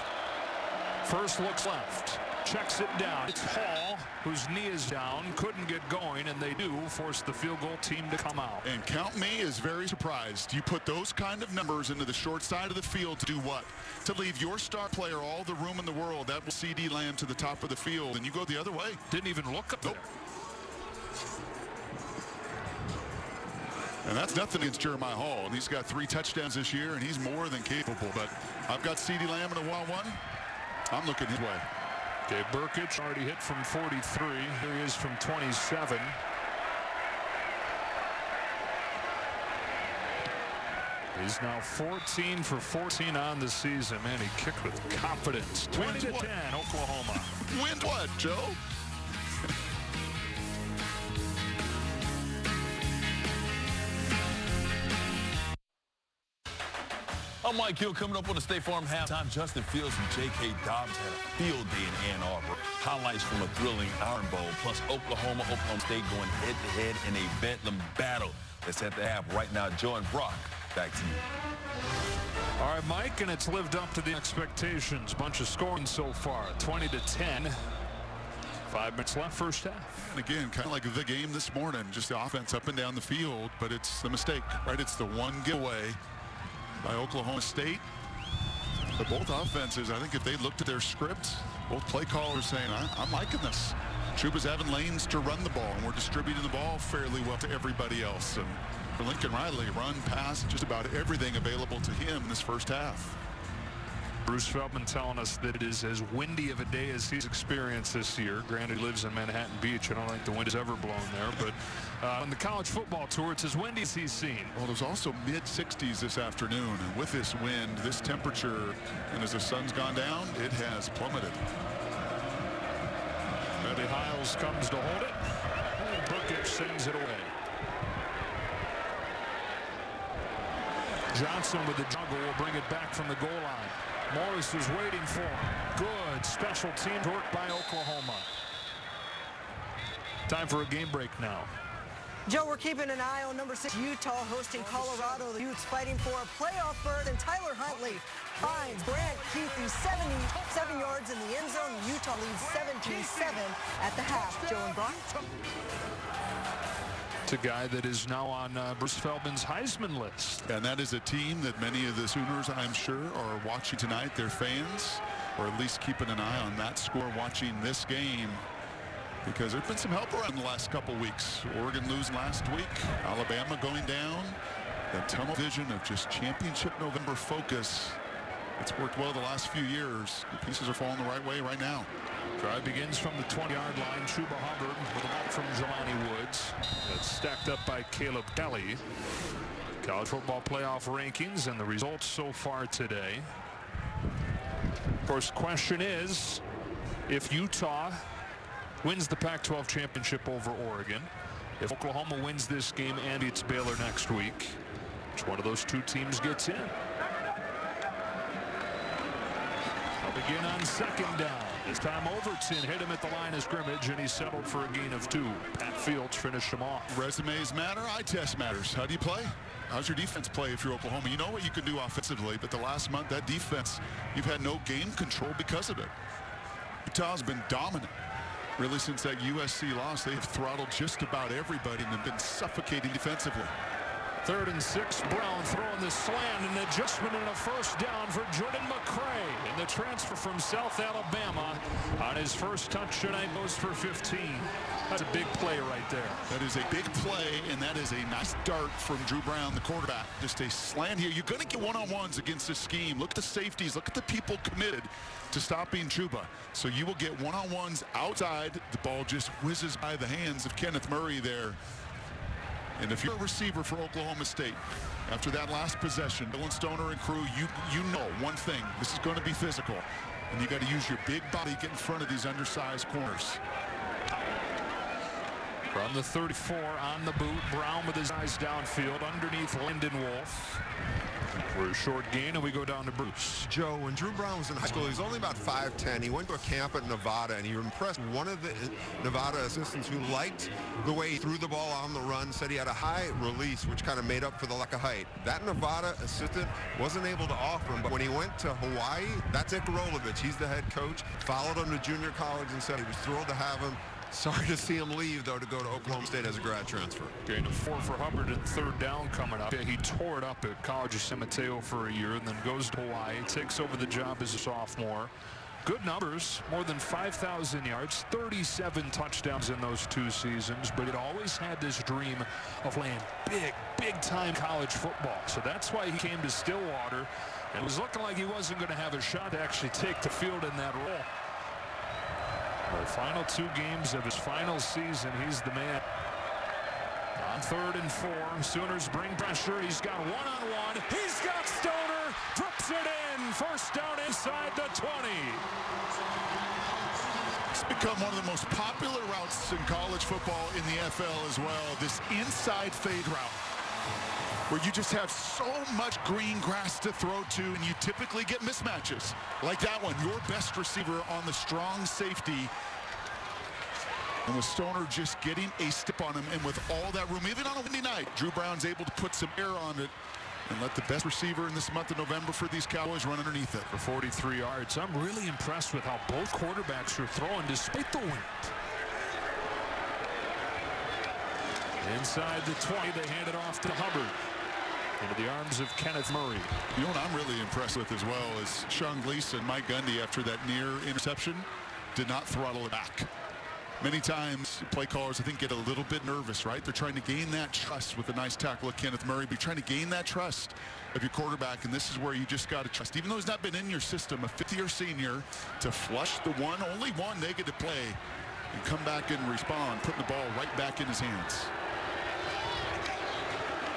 First looks left. Checks it down. It's Hall, whose knee is down, couldn't get going, and they do force the field goal team to come out. And count me as very surprised. You put those kind of numbers into the short side of the field to do what? To leave your star player all the room in the world. That will CeeDee Lamb to the top of the field, and you go the other way. Didn't even look up there. And that's nothing against Jeremiah Hall. And he's got 3 touchdowns this year, and he's more than capable. But I've got CeeDee Lamb in a 1-on-1. I'm looking his way. Okay, Burkett already hit from 43. Here he is from 27. He's now 14 for 14 on the season. Man, he kicked with confidence. 20-10, Oklahoma. Win what, Joe? I'm Mike Hill coming up on the State Farm halftime. Justin Fields and J.K. Dobbs had a field day in Ann Arbor. Highlights from a thrilling Iron Bowl, plus Oklahoma State going head-to-head in a Bedlam battle. Let's head to half right now. Joe and Brock, back to you. All right, Mike, and it's lived up to the expectations. Bunch of scoring so far, 20-10. 5 minutes left, first half. And again, kind of like the game this morning, just the offense up and down the field, but it's the mistake, right? It's the one giveaway by Oklahoma State. But both offenses, I think if they looked at their scripts, both play callers saying, I'm liking this. Chuba's having lanes to run the ball, and we're distributing the ball fairly well to everybody else. And for Lincoln Riley, run, pass, just about everything available to him in this first half. Bruce Feldman telling us that it is as windy of a day as he's experienced this year. Granted, he lives in Manhattan Beach. I don't think the wind has ever blown there. But on the college football tour, it's as windy as he's seen. Well, there's also mid-60s this afternoon. And with this wind, this temperature, and as the sun's gone down, it has plummeted. Eddie Hiles comes to hold it. And Burkett sends it away. Johnson with the juggle will bring it back from the goal line. Morris is waiting for him. Good special team work by Oklahoma. Time for a game break now. Joe, we're keeping an eye on number 6 Utah hosting Colorado. The Utes fighting for a playoff berth, and Tyler Huntley finds Brant Keithy 77 yards in the end zone. Utah leads 17-7 at the half. Joe and Brock. It's a guy that is now on Bruce Feldman's Heisman list. And that is a team that many of the Sooners, I'm sure, are watching tonight. They're fans, or at least keeping an eye on that score watching this game, because there's been some help around the last couple weeks. Oregon losing last week, Alabama going down. That tunnel vision of just championship November focus, it's worked well the last few years. The pieces are falling the right way right now. Drive begins from the 20-yard line. Chuba Hubbard with a ball from Jelani Woods. That's stacked up by Caleb Kelly. College football playoff rankings and the results so far today. First question is, if Utah wins the Pac-12 championship over Oregon, if Oklahoma wins this game and beats Baylor next week, which one of those two teams gets in? They'll begin on second down. This time Overton hit him at the line of scrimmage, and he settled for a gain of 2. Pat Fields finished him off. Resumes matter, eye test matters. How do you play? How's your defense play if you're Oklahoma? You know what you can do offensively, but the last month, that defense, you've had no game control because of it. Utah's been dominant. Really, since that USC loss, they've throttled just about everybody and have been suffocating defensively. 3rd and 6. Brown throwing the slant, an adjustment and a first down for Jordan McCray. And the transfer from South Alabama on his first touch tonight goes for 15. That's a big play right there. That is a big play, and that is a nice dart from Drew Brown, the quarterback. Just a slant here. You're going to get one-on-ones against this scheme. Look at the safeties. Look at the people committed to stopping Chuba. So you will get one-on-ones outside. The ball just whizzes by the hands of Kenneth Murray there. And if you're a receiver for Oklahoma State, after that last possession, Dylan Stoner and crew, you know one thing. This is going to be physical. And you got to use your big body to get in front of these undersized corners. From the 34 on the boot, Brown with his eyes downfield underneath Lyndon Wolf. We're a short gain, and we go down to Bruce. Joe, when Drew Brown was in high school, he was only about 5'10". He went to a camp at Nevada, and he impressed one of the Nevada assistants who liked the way he threw the ball on the run, said he had a high release, which kind of made up for the lack of height. That Nevada assistant wasn't able to offer him, but when he went to Hawaii, that's Ike Rolovich. He's the head coach, followed him to junior college and said he was thrilled to have him. Sorry to see him leave, though, to go to Oklahoma State as a grad transfer. Gain of 4 for Hubbard and 3rd down coming up. He tore it up at College of San Mateo for a year and then goes to Hawaii, takes over the job as a sophomore. Good numbers, more than 5,000 yards, 37 touchdowns in those 2 seasons, but it always had this dream of playing big-time college football. So that's why he came to Stillwater. And it was looking like he wasn't going to have a shot to actually take the field in that role. The final 2 games of his final season, he's the man. On 3rd and 4, Sooners bring pressure. He's got one-on-one. He's got Stoner. Drips it in. First down inside the 20. It's become one of the most popular routes in college football in the NFL as well. This inside fade route, where you just have so much green grass to throw to, and you typically get mismatches. Like that one, your best receiver on the strong safety. And with Stoner just getting a step on him, and with all that room, even on a windy night, Drew Brown's able to put some air on it and let the best receiver in this month of November for these Cowboys run underneath it. For 43 yards. I'm really impressed with how both quarterbacks are throwing despite the wind. Inside the 20, they hand it off to Hubbard. Into the arms of Kenneth Murray. You know what I'm really impressed with as well is Sean Gleason, Mike Gundy, after that near interception, did not throttle it back. Many times, play callers, I think, get a little bit nervous, right? They're trying to gain that trust with a nice tackle of Kenneth Murray, but you're trying to gain that trust of your quarterback, and this is where you just got to trust. Even though he's not been in your system, a fifth-year senior, to flush the only one negative play and come back and respond, putting the ball right back in his hands.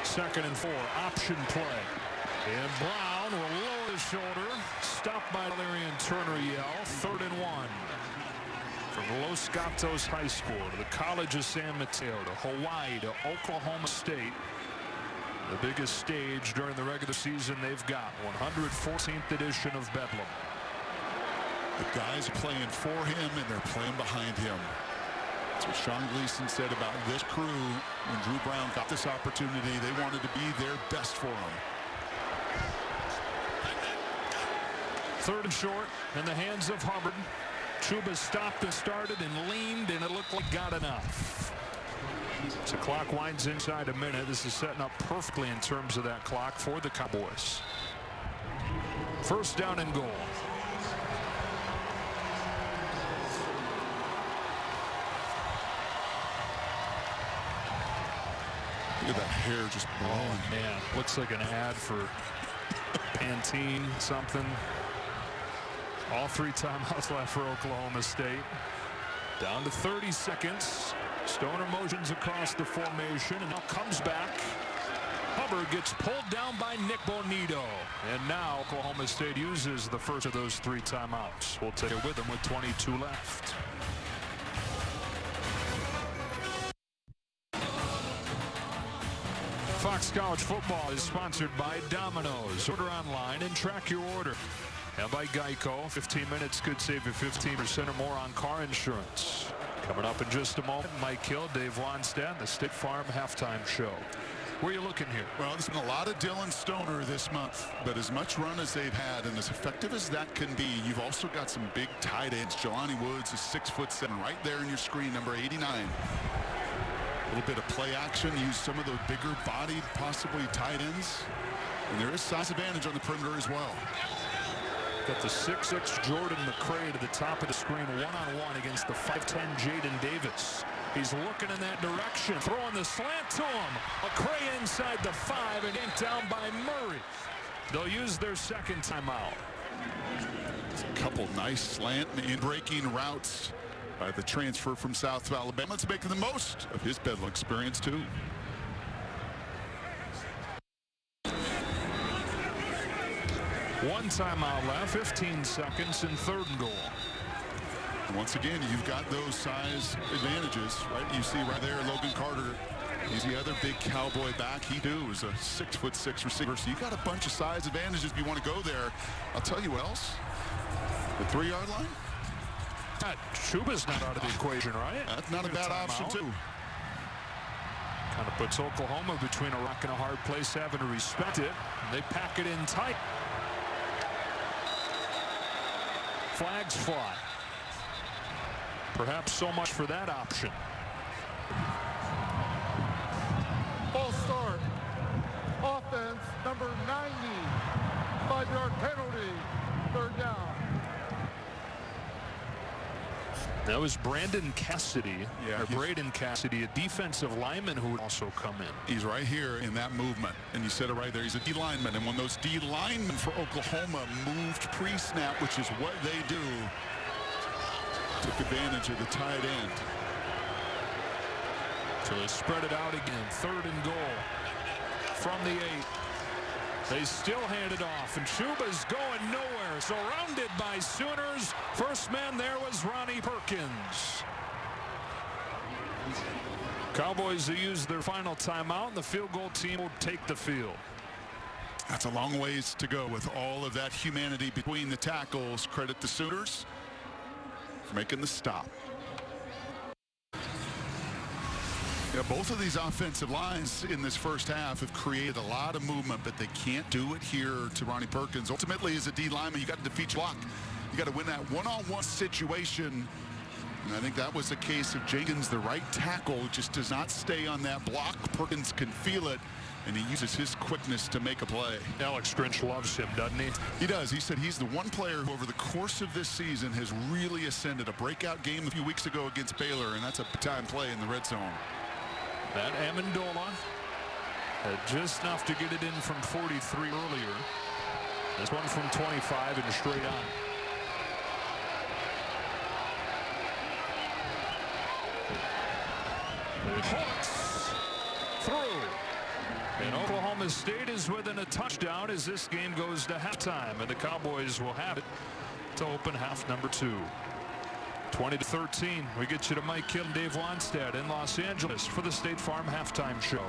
2nd and 4, option play. And Brown will lower his shoulder. Stopped by Larian Turner Yell. 3rd and 1. From Los Gatos High School to the College of San Mateo to Hawaii to Oklahoma State. The biggest stage during the regular season they've got. 114th edition of Bedlam. The guys are playing for him, and they're playing behind him. That's what Sean Gleason said about this crew when Drew Brown got this opportunity. They wanted to be their best for him. 3rd and short in the hands of Hubbard. Chuba stopped and started and leaned, and it looked like got enough. So the clock winds inside a minute. This is setting up perfectly in terms of that clock for the Cowboys. 1st down and goal. Look at that hair just blowing. Oh, man. Looks like an ad for Pantene, something. All 3 timeouts left for Oklahoma State. Down to 30 seconds. Stoner motions across the formation and now comes back. Hubbard gets pulled down by Nick Bonito. And now Oklahoma State uses the first of those 3 timeouts. We'll take it with them with 22 left. Fox College Football is sponsored by Domino's. Order online and track your order. And by Geico, 15 minutes could save you 15% or more on car insurance. Coming up in just a moment, Mike Hill, Dave Wannstedt, the State Farm Halftime Show. Where are you looking here? Well, there's been a lot of Dylan Stoner this month, but as much run as they've had and as effective as that can be, you've also got some big tight ends. Jelani Woods is 6'7", right there in your screen, number 89. A little bit of play action, use some of the bigger bodied, possibly tight ends. And there is size advantage on the perimeter as well. Got the 6'6" Jordan McCray to the top of the screen, one-on-one against the 5'10" Jaden Davis. He's looking in that direction, throwing the slant to him. McCray inside the 5 and yanked down by Murray. They'll use their 2nd timeout. A couple nice slant and breaking routes by the transfer from South Alabama. It's making the most of his Bedlam experience too. One timeout left, 15 seconds and 3rd and goal. Once again, you've got those size advantages, right? You see right there, Logan Carter. He's the other big Cowboy back. He too is a 6'6" receiver. So you got a bunch of size advantages if you want to go there. I'll tell you what else. The 3-yard line. Chuba's not out of the equation, right? That's not a bad option too. Kind of puts Oklahoma between a rock and a hard place, having to respect it. They pack it in tight. Flags fly. Perhaps so much for that option. False start. Offense, number 90. 5-yard penalty. 3rd down. That was Brandon Cassidy, Yeah, or Braden Cassidy, a defensive lineman who would also come in. He's right here in that movement, and you said it right there. He's a D lineman, and when those D linemen for Oklahoma moved pre-snap, which is what they do, took advantage of the tight end. So they spread it out again. 3rd and goal from the 8. They still hand it off, and Chuba's going nowhere. Surrounded by Sooners. First man there was Ronnie Perkins. Cowboys will use their final timeout, and the field goal team will take the field. That's a long ways to go with all of that humanity between the tackles. Credit the Sooners for making the stop. Yeah, both of these offensive lines in this first half have created a lot of movement, but they can't do it here to Ronnie Perkins. Ultimately, as a D lineman, you got to defeat your block. You got to win that one-on-one situation. And I think that was the case of Jenkins. The right tackle just does not stay on that block. Perkins can feel it, and he uses his quickness to make a play. Alex Grinch loves him, doesn't he? He does. He said he's the one player who over the course of this season has really ascended. A breakout game a few weeks ago against Baylor, and that's a time play in the red zone. That Amendola had just enough to get it in from 43 earlier. This one from 25 and straight on. Hawks through. And Oklahoma State is within a touchdown as this game goes to halftime, and the Cowboys will have it to open half number 2. 20-13. We get you to Mike Hill and Dave Wannstedt in Los Angeles for the State Farm Halftime Show.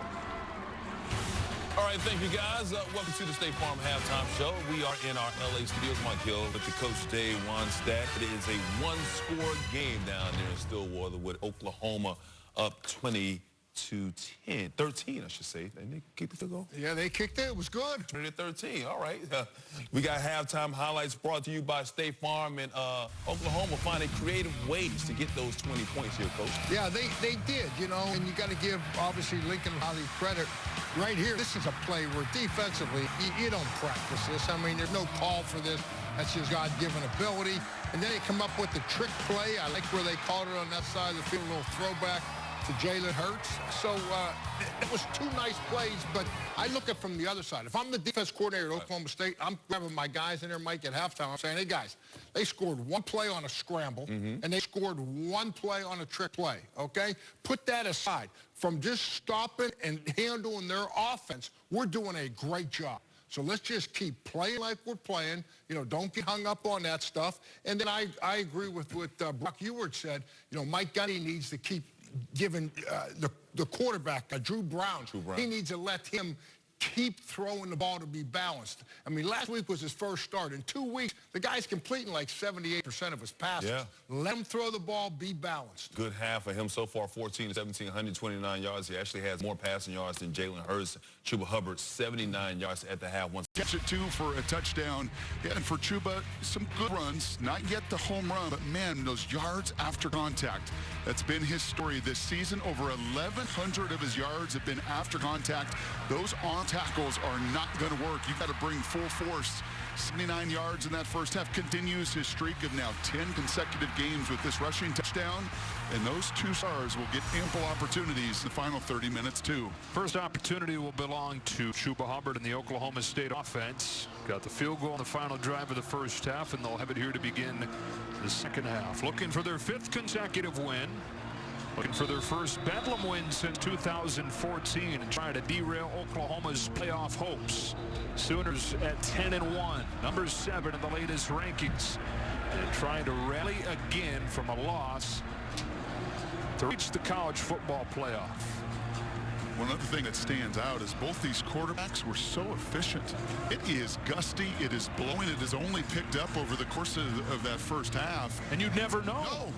All right, thank you, guys. Welcome to the State Farm Halftime Show. We are in our L.A. studios. Mike Hill with the Coach Day Wannstedt. It is a one-score game down there in Stillwater with Oklahoma up 20-13, I should say. Didn't they kick the field goal? Yeah, they kicked it. It was good. 20-13. All right. We got halftime highlights brought to you by State Farm, and Oklahoma finding creative ways to get those 20 points here, Coach. Yeah, they did, you know, and you got to give, obviously, Lincoln Riley credit. Right here, this is a play where defensively, you don't practice this. I mean, there's no call for this. That's just God-given ability. And then they come up with the trick play. I like where they called it on that side of the field, a little throwback to Jalen Hurts. So it was two nice plays, but I look at it from the other side. If I'm the defense coordinator at Oklahoma State, I'm grabbing my guys in there, Mike, at halftime. I'm saying, hey, guys, they scored one play on a scramble, and they scored one play on a trick play, okay? Put that aside. From just stopping and handling their offense, we're doing a great job. So let's just keep playing like we're playing. You know, don't get hung up on that stuff. And then I agree with what Brock Ewart said. You know, Mike Gundy needs to keep giving the quarterback, Drew Brown, he needs to let him keep throwing the ball to be balanced. I mean, last week was his first start. In 2 weeks, the guy's completing like 78% of his passes. Yeah. Let him throw the ball, be balanced. Good half for him so far, 14-17, 129 yards. He actually has more passing yards than Jalen Hurts. Chuba Hubbard, 79 yards at the half. Catch it, too, for a touchdown. Yeah, and for Chuba, some good runs. Not yet the home run, but, man, those yards after contact. That's been his story this season. Over 1,100 of his yards have been after contact. Those on tackles are not going to work. You've got to bring full force. 79 yards in that first half. Continues his streak of now 10 consecutive games with this rushing touchdown. And those two stars will get ample opportunities in the final 30 minutes, too. First opportunity will belong to Chuba Hubbard and the Oklahoma State offense. Got the field goal on the final drive of the first half, and they'll have it here to begin the second half. Looking for their 5th consecutive win. Looking for their first Bedlam win since 2014 and trying to derail Oklahoma's playoff hopes. Sooners at 10-1, number 7 in the latest rankings, and trying to rally again from a loss to reach the college football playoff. One other thing that stands out is both these quarterbacks were so efficient. It is gusty. It is blowing. It is only picked up over the course of that first half. And you'd never know. No.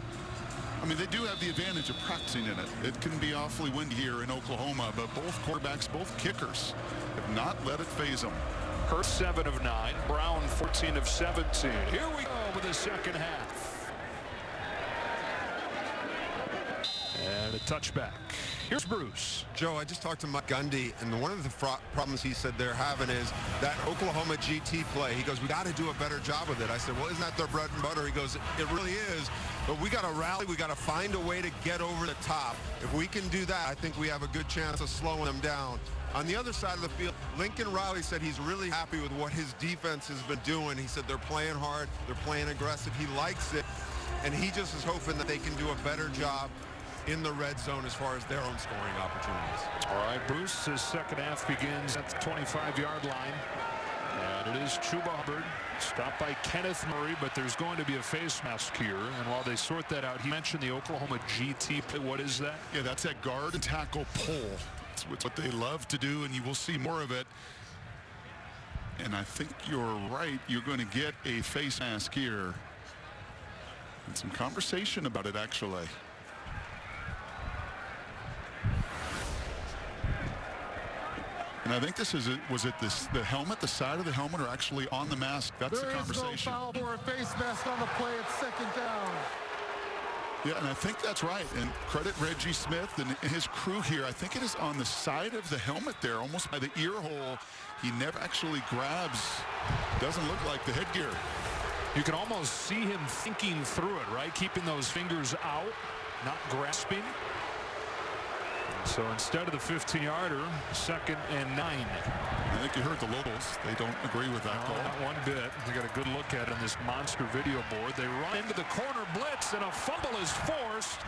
I mean, they do have the advantage of practicing in it. It can be awfully windy here in Oklahoma, but both quarterbacks, both kickers, have not let it phase them. Hurts 7 of 9, Brown 14 of 17. Here we go with the second half. And a touchback. Here's Bruce. Joe, I just talked to Mike Gundy, and one of the problems he said they're having is that Oklahoma GT play. He goes, we got to do a better job with it. I said, well, isn't that their bread and butter? He goes, it really is, but we got to rally. We got to find a way to get over the top. If we can do that, I think we have a good chance of slowing them down. On the other side of the field, Lincoln Riley said he's really happy with what his defense has been doing. He said they're playing hard, they're playing aggressive. He likes it, and he just is hoping that they can do a better job in the red zone as far as their own scoring opportunities. All right, Bruce, his second half begins at the 25-yard line. And it is Chuba Hubbard, stopped by Kenneth Murray, but there's going to be a face mask here. And while they sort that out, he mentioned the Oklahoma GT. What is that? Yeah, that's that guard and tackle pull. It's what they love to do, and you will see more of it. And I think you're right. You're going to get a face mask here. And some conversation about it, actually. And I think this is was it the helmet, the side of the helmet, or actually on the mask? That's the conversation. There is no foul or a face mask on the play at second down. Yeah, and I think that's right. And credit Reggie Smith and his crew here. I think it is on the side of the helmet there, almost by the ear hole. He never actually grabs. Doesn't look like the headgear. You can almost see him thinking through it, right? Keeping those fingers out, not grasping. So instead of the 15-yarder, 2nd and 9. I think you heard the locals. They don't agree with that call. Not one bit. They got a good look at it on this monster video board. They run into the corner blitz, and a fumble is forced.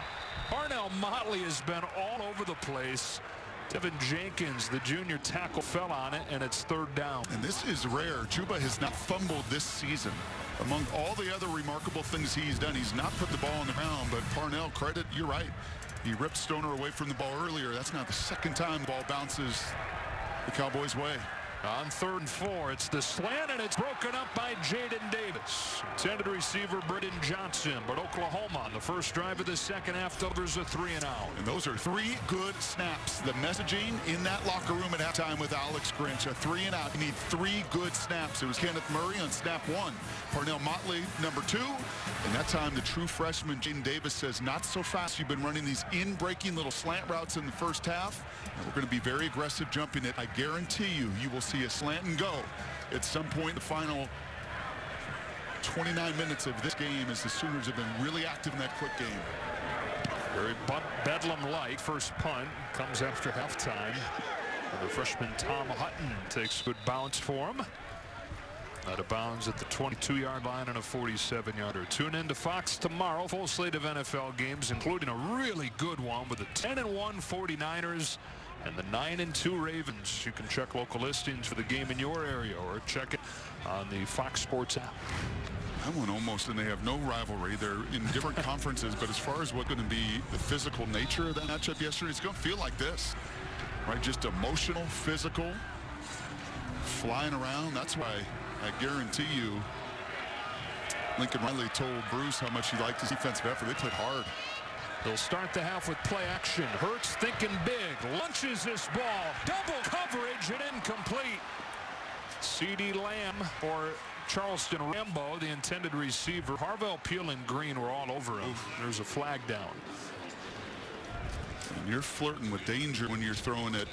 Parnell Motley has been all over the place. Tevin Jenkins, the junior tackle, fell on it, and it's 3rd down. And this is rare. Chuba has not fumbled this season. Among all the other remarkable things he's done, he's not put the ball on the ground, but Parnell, credit, you're right. He ripped Stoner away from the ball earlier. That's not the second time the ball bounces the Cowboys' way. On 3rd and 4, it's the slant, and it's broken up by Jaden Davis. Intended receiver Britton Johnson, but Oklahoma on the first drive of the second half delivers a 3-and-out. And those are 3 good snaps. The messaging in that locker room at halftime with Alex Grinch, a 3-and-out. You need 3 good snaps. It was Kenneth Murray on snap 1, Parnell Motley number 2, and that time the true freshman Jaden Davis says, not so fast. You've been running these in-breaking little slant routes in the first half, and we're going to be very aggressive jumping it. I guarantee you will see a slant and go at some point in the final 29 minutes of this game, as the Sooners have been really active in that quick game. Very Bedlam-like first punt comes after halftime. The freshman Tom Hutton takes a good bounce for him. Out of bounds at the 22-yard line on a 47-yarder. Tune in to Fox tomorrow. Full slate of NFL games, including a really good one with the 10-1 49ers and the 9-2 Ravens. You can check local listings for the game in your area or check it on the Fox Sports app. That one almost, and they have no rivalry. They're in different conferences, but as far as what's going to be the physical nature of that matchup yesterday, it's going to feel like this, right? Just emotional, physical, flying around. That's why I guarantee you Lincoln Riley told Bruce how much he liked his defensive effort. They played hard. They'll start the half with play action. Hurts thinking big, launches this ball, double coverage and incomplete. C.D. Lamb or Charleston Rambo, the intended receiver. Harvell, Peel, and Green were all over him. There's a flag down. And you're flirting with danger when you're throwing it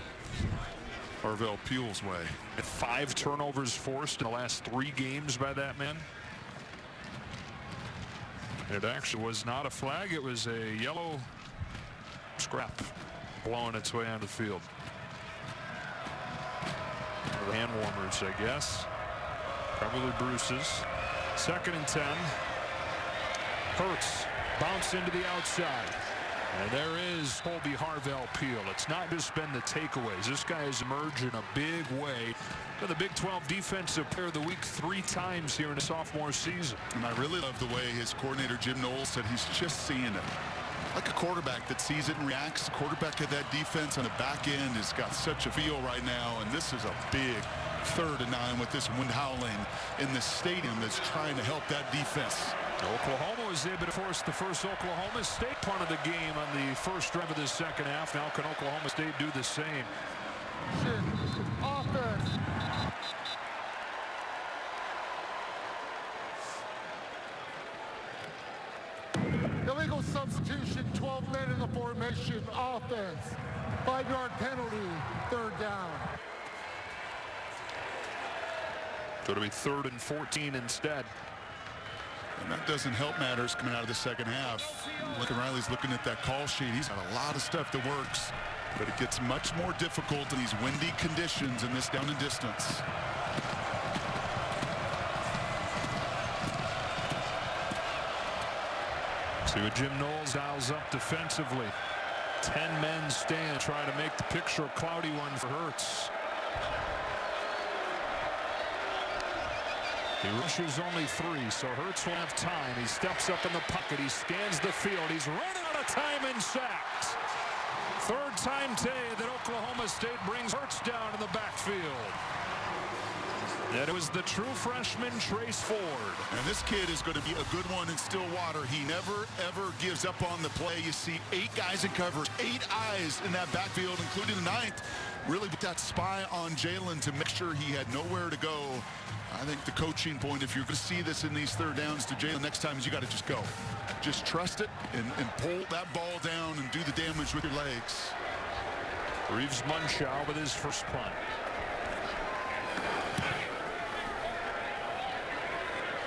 Harvell Peel's way. 5 turnovers forced in the last 3 games by that man. It actually was not a flag. It was a yellow scrap blowing its way onto the field. The hand warmers, I guess. Probably Bruce's. 2nd and 10. Hurts bounce into the outside. And there is Colby Harvell Peel. It's not just been the takeaways. This guy has emerged in a big way. The Big 12 Defensive Player of the Week 3 times here in the sophomore season. And I really love the way his coordinator Jim Knowles said he's just seeing it. Like a quarterback that sees it and reacts. The quarterback of that defense on the back end has got such a feel right now. And this is a big 3rd and 9 with this wind howling in the stadium that's trying to help that defense. Oklahoma was able to force the first Oklahoma State punt of the game on the first drive of the second half. Now can Oklahoma State do the same? Offense. Illegal substitution, 12 men in the formation. Offense. 5-yard penalty, 3rd down. Going to be 3rd and 14 instead. And that doesn't help matters coming out of the second half. Lincoln Riley's looking at that call sheet. He's got a lot of stuff that works, but it gets much more difficult in these windy conditions in this down and distance. See what Jim Knowles dials up defensively. 10 men stand, trying to make the picture a cloudy one for Hurts. He rushes only 3, so Hurts will have time. He steps up in the pocket. He scans the field. He's running out of time and sacked. 3rd time today that Oklahoma State brings Hurts down in the backfield. And it was the true freshman Trace Ford. And this kid is going to be a good one in Stillwater. He never, ever gives up on the play. You see 8 guys in coverage, 8 eyes in that backfield, including the 9th. Really with that spy on Jalen to make sure he had nowhere to go. I think the coaching point, if you're going to see this in these 3rd downs to Jalen next time, is you got to just go. Just trust it and pull that ball down and do the damage with your legs. Reeves Munchau with his first punt.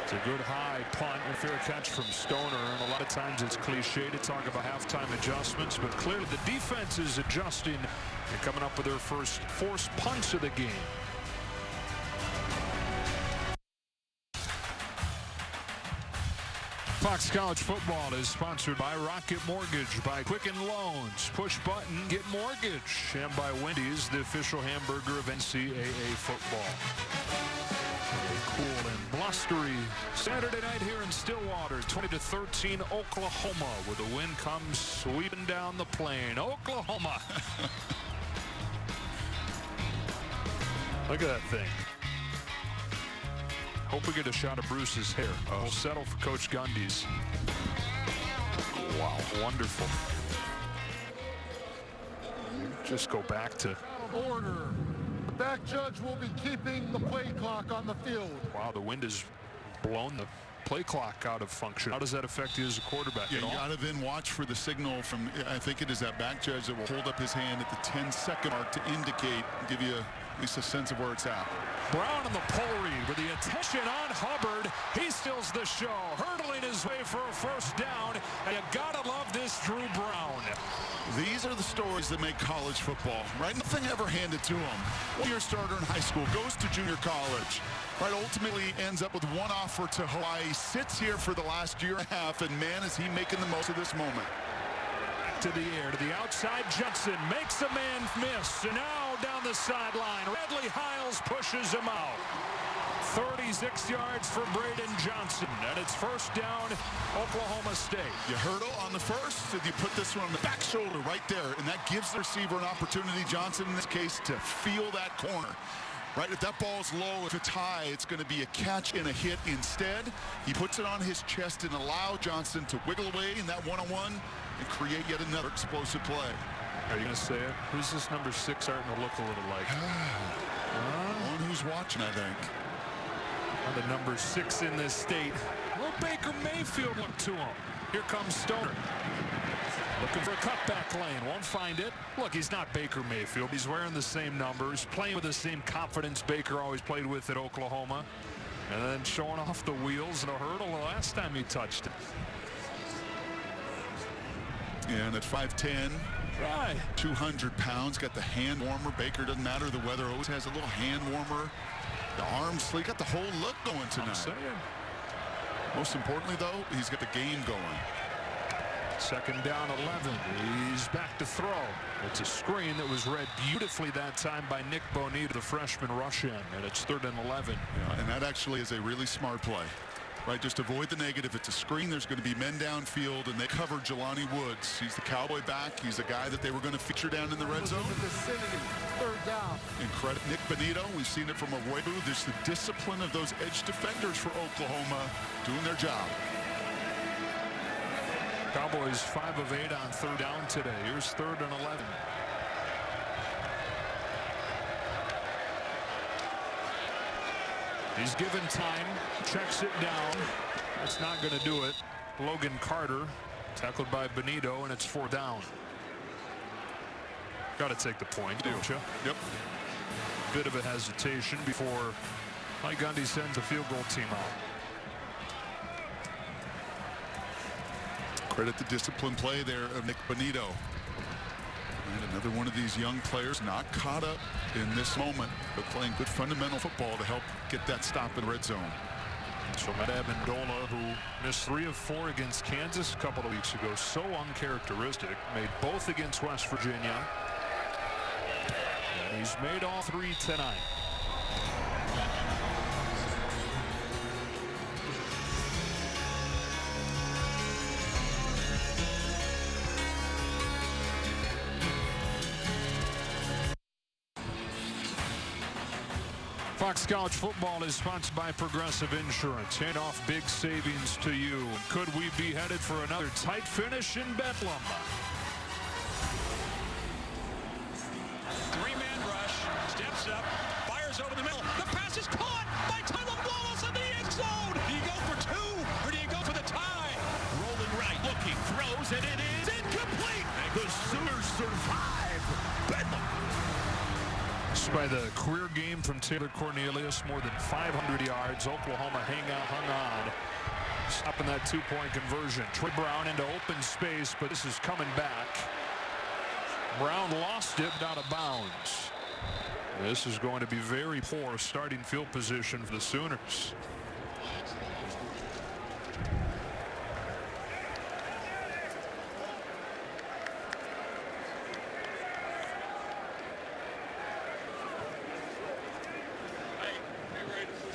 It's a good high punt and fair catch from Stoner. And a lot of times it's cliche to talk about halftime adjustments, but clearly the defense is adjusting and coming up with their first forced punts of the game. Fox College Football is sponsored by Rocket Mortgage, by Quicken Loans, Push Button, Get Mortgage, and by Wendy's, the official hamburger of NCAA football. A cool and blustery Saturday night here in Stillwater, 20-13 Oklahoma, where the wind comes sweeping down the plain. Oklahoma. Look at that thing. Hope we get a shot of Bruce's hair. We'll settle for Coach Gundy's. Wow, wonderful. Just go back to... Order. The back judge will be keeping the play clock on the field. Wow, the wind has blown the play clock out of function. How does that affect you as a quarterback? Yeah, you got to then watch for the signal from, I think it is that back judge that will hold up his hand at the 10-second mark to indicate, give you at least a sense of where it's at. Brown on the pull read with the attention on Hubbard. He steals the show, hurdling his way for a first down. And you gotta love this Drew Brown. These are the stories that make college football, right? Nothing ever handed to him. Your starter in high school goes to junior college, right? Ultimately ends up with one offer to Hawaii, sits here for the last year and a half, and man, is he making the most of this moment. To the air, to the outside, Johnson makes a man miss, and now down the sideline, Radley Hiles pushes him out. 36 yards for Braden Johnson, and it's first down, Oklahoma State. You hurdle on the first, and you put this one on the back shoulder right there, and that gives the receiver an opportunity, Johnson in this case, to feel that corner. Right, if that ball's low, if it's high, it's going to be a catch and a hit. Instead, he puts it on his chest and allow Johnson to wiggle away in that one-on-one and create yet another explosive play. Are you going to say it? Who's this number 6 starting to look a little like? One who's watching, I think. The number 6 in this state. Will Baker Mayfield look to him? Here comes Stoner. Looking for a cutback lane, won't find it. Look, he's not Baker Mayfield. He's wearing the same numbers, playing with the same confidence Baker always played with at Oklahoma. And then showing off the wheels and a hurdle the last time he touched it. And at 5'10", right, 200 pounds, got the hand warmer. Baker, doesn't matter the weather, always has a little hand warmer. The arm sleeve, got the whole look going tonight. Most importantly, though, he's got the game going. Second down, 11. He's back to throw. It's a screen that was read beautifully that time by Nick Bonita, the freshman rush in, and it's 3rd and 11. Yeah, and that actually is a really smart play. Right, just avoid the negative. It's a screen. There's going to be men downfield, and they cover Jelani Woods. He's the Cowboy back. He's the guy that they were going to feature down in the red zone. Third down. And credit Nick Bonito. We've seen it from Arroyo. There's the discipline of those edge defenders for Oklahoma doing their job. Cowboys 5 of 8 on 3rd down today. Here's 3rd and 11. He's given time, checks it down. That's not going to do it. Logan Carter tackled by Benito, and it's 4th down. Got to take the point, don't you? Yep. Bit of a hesitation before Mike Gundy sends the field goal team out. Credit the discipline play there of Nick Bonito. And another one of these young players not caught up in this moment, but playing good fundamental football to help get that stop in red zone. So Matt Amendola, who missed 3 of 4 against Kansas a couple of weeks ago, so uncharacteristic, made both against West Virginia. And he's made all 3 tonight. Fox College Football is sponsored by Progressive Insurance. Hand off big savings to you. Could we be headed for another tight finish in Bedlam? 3-man rush, steps up, fires over the middle. The pass is caught by Tyler Wallace in the end zone. Do you go for 2 or do you go for the tie? Rolling right, looking, throws, and it is incomplete. The Sooners survive Bedlam. By the career game from Taylor Cornelius, more than 500 yards. Oklahoma hung on, stopping that 2-point conversion. Troy Brown into open space, but this is coming back. Brown lost it out of bounds. This is going to be very poor starting field position for the Sooners.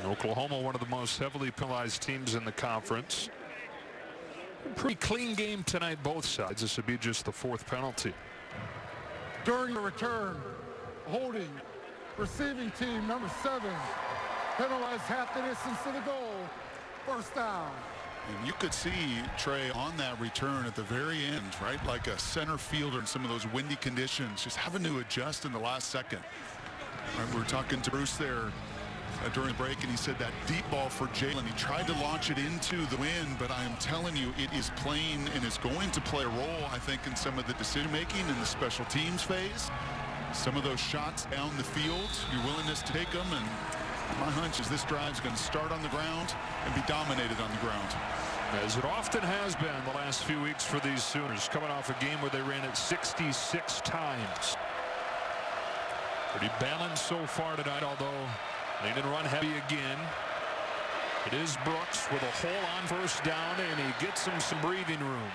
Oklahoma, one of the most heavily penalized teams in the conference. Pretty clean game tonight, both sides. This would be just the 4th penalty. During the return, holding Receiving team, number 7. Penalized half the distance to the goal. First down. And you could see Trey on that return at the very end, right? Like a center fielder in some of those windy conditions, just having to adjust in the last second. Right, we were talking to Bruce there during the break, and he said that deep ball for Jalen, he tried to launch it into the wind, but I am telling you, it is playing and is going to play a role, I think, in some of the decision-making in the special teams phase. Some of those shots down the field, your willingness to take them, and my hunch is this drive is going to start on the ground and be dominated on the ground. As it often has been the last few weeks for these Sooners, coming off a game where they ran it 66 times. Pretty balanced so far tonight, although they didn't run heavy again. It is Brooks with a hole on first down, and he gets him some breathing room.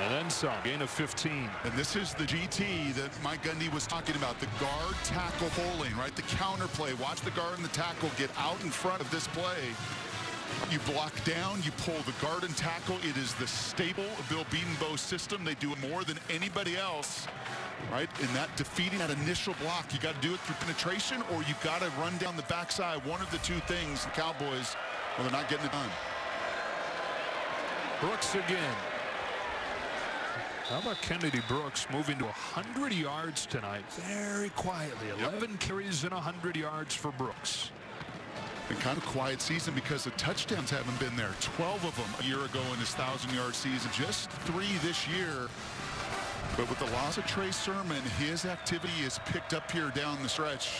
And then some. Gain of 15. And this is the GT that Mike Gundy was talking about, the guard tackle holding, right? The counter play. Watch the guard and the tackle get out in front of this play. You block down, you pull the guard and tackle. It is the staple of Bill Bedenbaugh's system. They do it more than anybody else, right? In that defeating that initial block, you got to do it through penetration, or you got to run down the backside. One of the two things. The Cowboys, well, they're not getting it done. Brooks again. How about Kennedy Brooks moving to 100 yards tonight? Very quietly. 11 carries and 100 yards for Brooks. Been kind of quiet season because the touchdowns haven't been there. 12 of them a year ago in his 1,000-yard season. Just 3 this year. But with the loss of Trey Sermon, his activity is picked up here down the stretch.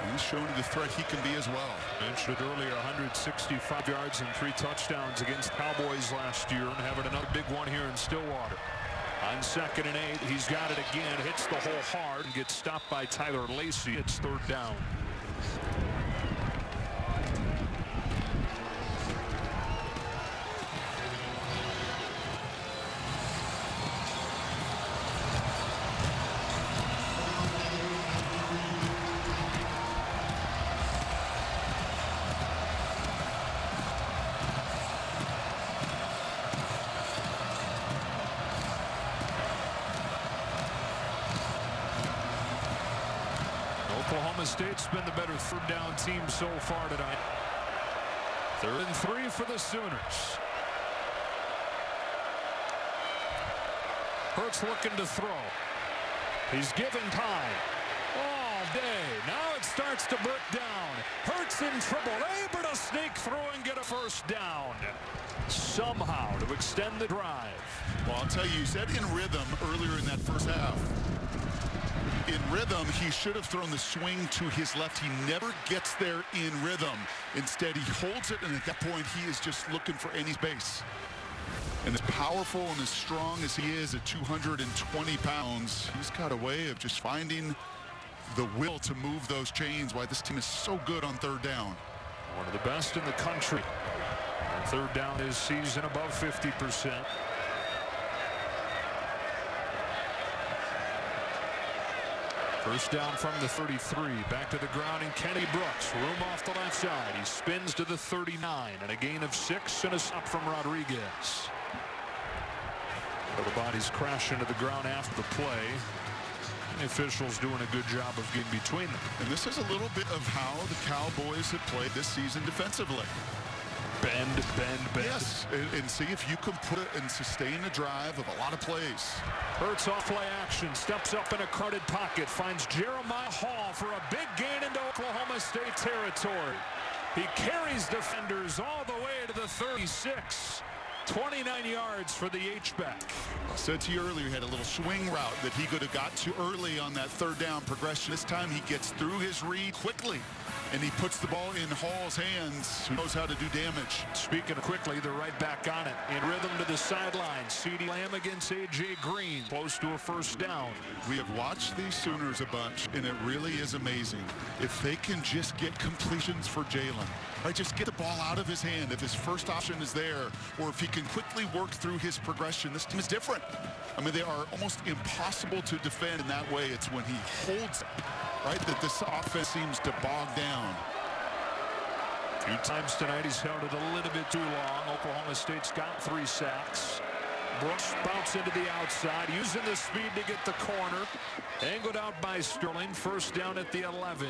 And he's shown the threat he can be as well. Mentioned earlier, 165 yards and 3 touchdowns against Cowboys last year, and having another big one here in Stillwater. On 2nd and 8, he's got it again, hits the hole hard, and gets stopped by Tyler Lacey. It's 3rd down. Oklahoma State's been the better 3rd down team so far tonight. 3rd and 3 for the Sooners. Hurts looking to throw. He's given time all day. Now it starts to break down. Hurts in trouble, able to sneak through and get a first down. Somehow to extend the drive. Well, I'll tell you, he said in rhythm earlier in that first half. In rhythm, he should have thrown the swing to his left. He never gets there in rhythm. Instead, he holds it, and at that point, he is just looking for any space. And as powerful and as strong as he is at 220 pounds, he's got a way of just finding the will to move those chains, why this team is so good on 3rd down. One of the best in the country. On 3rd down this season, above 50%. First down from the 33. Back to the ground, and Kenny Brooks. Room off the left side. He spins to the 39, and a gain of 6 and a stop from Rodriguez. So the bodies crash into the ground after the play. The officials doing a good job of getting between them. And this is a little bit of how the Cowboys have played this season defensively. Bend, bend, bend. Yes, and see if you can put it and sustain a drive of a lot of plays. Hurts off play action, steps up in a crowded pocket, finds Jeremiah Hall for a big gain into Oklahoma State territory. He carries defenders all the way to the 36. 29 yards for the H-back. I said to you earlier, he had a little swing route that he could have got to early on that 3rd down progression. This time he gets through his read quickly, and he puts the ball in Hall's hands, who knows how to do damage. Speaking of quickly, they're right back on it. In rhythm to the sideline. CeeDee Lamb against A.J. Green. Close to a first down. We have watched these Sooners a bunch, and it really is amazing. If they can just get completions for Jalen, right, just get the ball out of his hand if his first option is there, or if he can quickly work through his progression. This team is different. I mean, they are almost impossible to defend in that way. It's when he holds it, right, that this offense seems to bog down. A few times tonight he's held it a little bit too long. Oklahoma State's got 3 sacks. Brooks bounce into the outside, using the speed to get the corner. Angled out by Sterling. First down at the 11.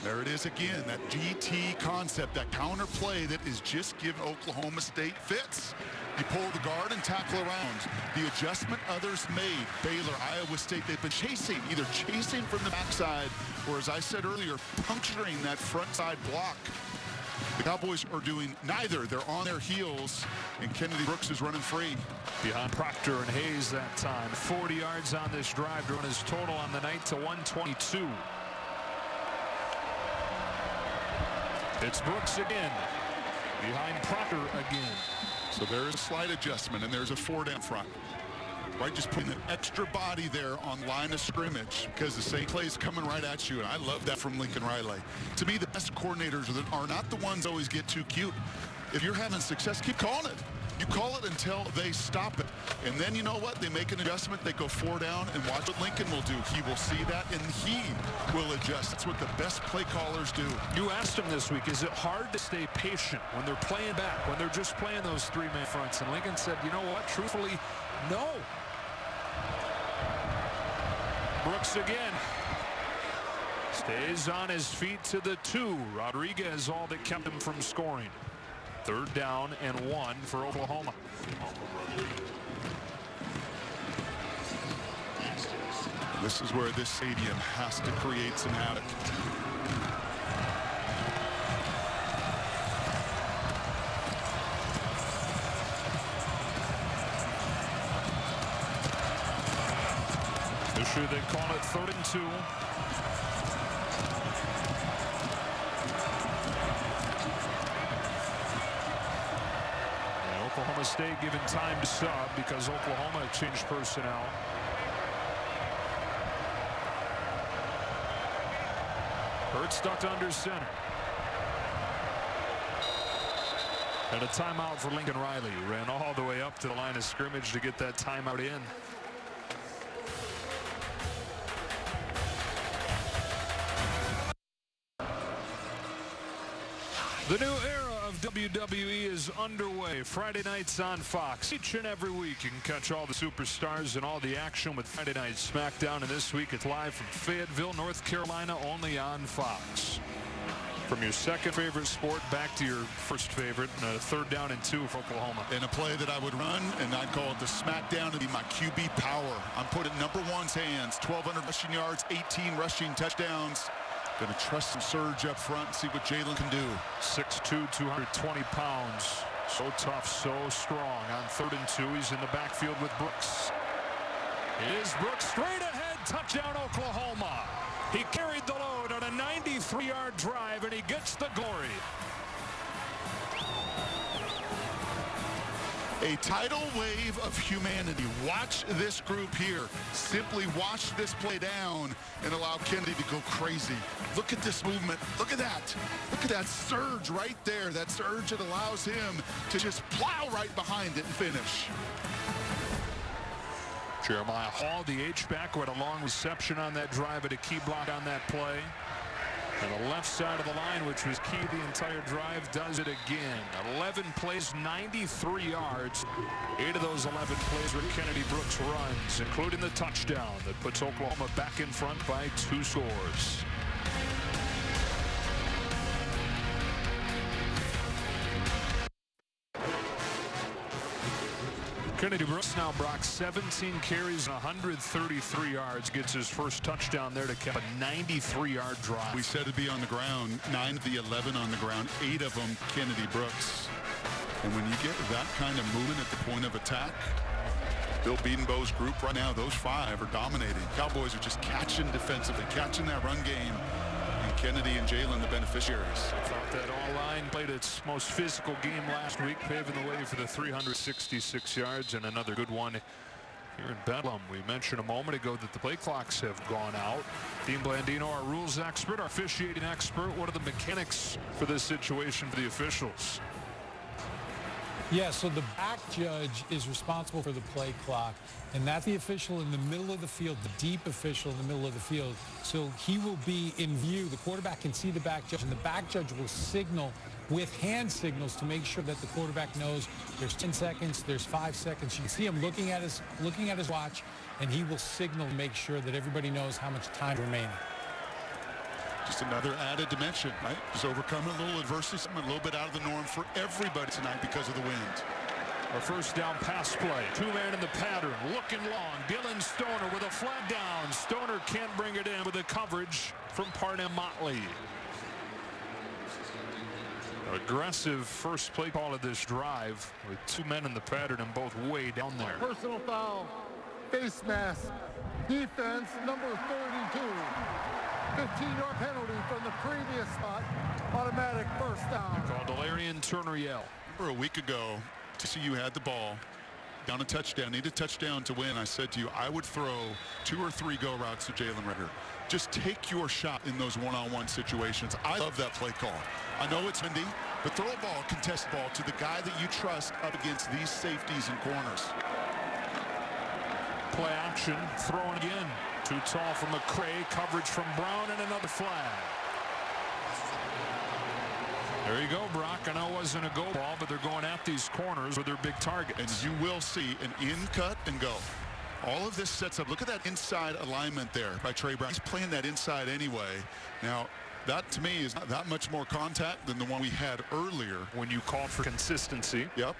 There it is again, that GT concept, that counter play that is just give Oklahoma State fits. You pull the guard and tackle around. The adjustment others made, Baylor, Iowa State, they've been chasing, either chasing from the backside or, as I said earlier, puncturing that front side block. The Cowboys are doing neither. They're on their heels, and Kennedy Brooks is running free. Behind Proctor and Hayes that time. 40 yards on this drive, drawing his total on the night to 122. It's Brooks again. Behind Proctor again. So there's a slight adjustment, and there's a 4 down front. Right, just putting an extra body there on line of scrimmage because the same play is coming right at you, and I love that from Lincoln Riley. To me, the best coordinators are not the ones that always get too cute. If you're having success, keep calling it. You call it until they stop it. And then you know what? They make an adjustment. They go 4 down, and watch what Lincoln will do. He will see that, and he will adjust. That's what the best play callers do. You asked him this week, is it hard to stay patient when they're playing back, when they're just playing those 3-man fronts? And Lincoln said, you know what? Truthfully, no. Brooks again. Stays on his feet to the 2. Rodriguez all that kept him from scoring. 3rd down and 1 for Oklahoma. This is where this stadium has to create some havoc. Fisher, they call it 3rd and 2. Oklahoma State given time to sub because Oklahoma changed personnel. Hurts stuck under center. And a timeout for Lincoln Riley. Ran all the way up to the line of scrimmage to get that timeout in. The new era of WWE is underway. Friday nights on Fox. Each and every week you can catch all the superstars and all the action with Friday Night SmackDown. And this week it's live from Fayetteville, North Carolina, only on Fox. From your second favorite sport back to your first favorite, and a 3rd down and 2 for Oklahoma. In a play that I would run, and I'd call it the SmackDown, to be my QB power. I'm putting #1's hands, 1,200 rushing yards, 18 rushing touchdowns. Going to trust some surge up front and see what Jalen can do. 6'2", 220 pounds. So tough, so strong. On 3rd and 2, he's in the backfield with Brooks. It is Brooks straight ahead. Touchdown, Oklahoma. He carried the load on a 93-yard drive, and he gets the glory. A tidal wave of humanity. Watch this group here. Simply watch this play down and allow Kennedy to go crazy. Look at this movement. Look at that. Look at that surge right there. That surge that allows him to just plow right behind it and finish. Jeremiah Hall, the H-back, with a long reception on that drive and a key block on that play. And the left side of the line, which was key the entire drive, does it again. 11 plays, 93 yards. 8 of those 11 plays were Kennedy Brooks runs, including the touchdown that puts Oklahoma back in front by 2 scores. Kennedy Brooks now, Brock, 17 carries and 133 yards. Gets his first touchdown there to cap a 93-yard drive. We said it'd be on the ground. 9 of the 11 on the ground. 8 of them Kennedy Brooks. And when you get that kind of movement at the point of attack, Bill Bedenbaugh's group right now, those 5 are dominating. Cowboys are just catching defensively, catching that run game. And Kennedy and Jalen the beneficiaries. I thought that all-line played its most physical game last week, paving the way for the 366 yards and another good one here in Bedlam. We mentioned a moment ago that the play clocks have gone out. Dean Blandino, our rules expert, our officiating expert. What are the mechanics for this situation for the officials? Yeah, so the back judge is responsible for the play clock, and that's the official in the middle of the field, the deep official in the middle of the field. So he will be in view. The quarterback can see the back judge, and the back judge will signal with hand signals to make sure that the quarterback knows there's 10 seconds, there's 5 seconds. You can see him looking at his watch, and he will signal to make sure that everybody knows how much time remaining. Just another added dimension, right? Just overcoming a little adversity, something a little bit out of the norm for everybody tonight because of the wind. A first down pass play. Two-man in the pattern. Looking long. Dylan Stoner with a flag down. Stoner can't bring it in with the coverage from Parnell Motley. Aggressive first play call of this drive with two men in the pattern and both way down there. Personal foul, face mask, defense number 32. 15-yard penalty from the previous spot. Automatic first down. Called Delarian Turner-Yell. Remember a week ago, TCU had the ball, down a touchdown, need a touchdown to win. I said to you, I would throw 2 or 3 go routes to Jalen Ritter. Just take your shot in those one-on-one situations. I love that play call. I know it's windy, but throw a ball, contest ball to the guy that you trust up against these safeties and corners. Play action, throwing again. Too tall for McCray, coverage from Brown, and another flag. There you go, Brock. I know it wasn't a go ball, but they're going at these corners with their big targets. And you will see an in cut and go. All of this sets up. Look at that inside alignment there by Trey Brown. He's playing that inside anyway. Now, that to me is not that much more contact than the one we had earlier. When you called for consistency. Yep.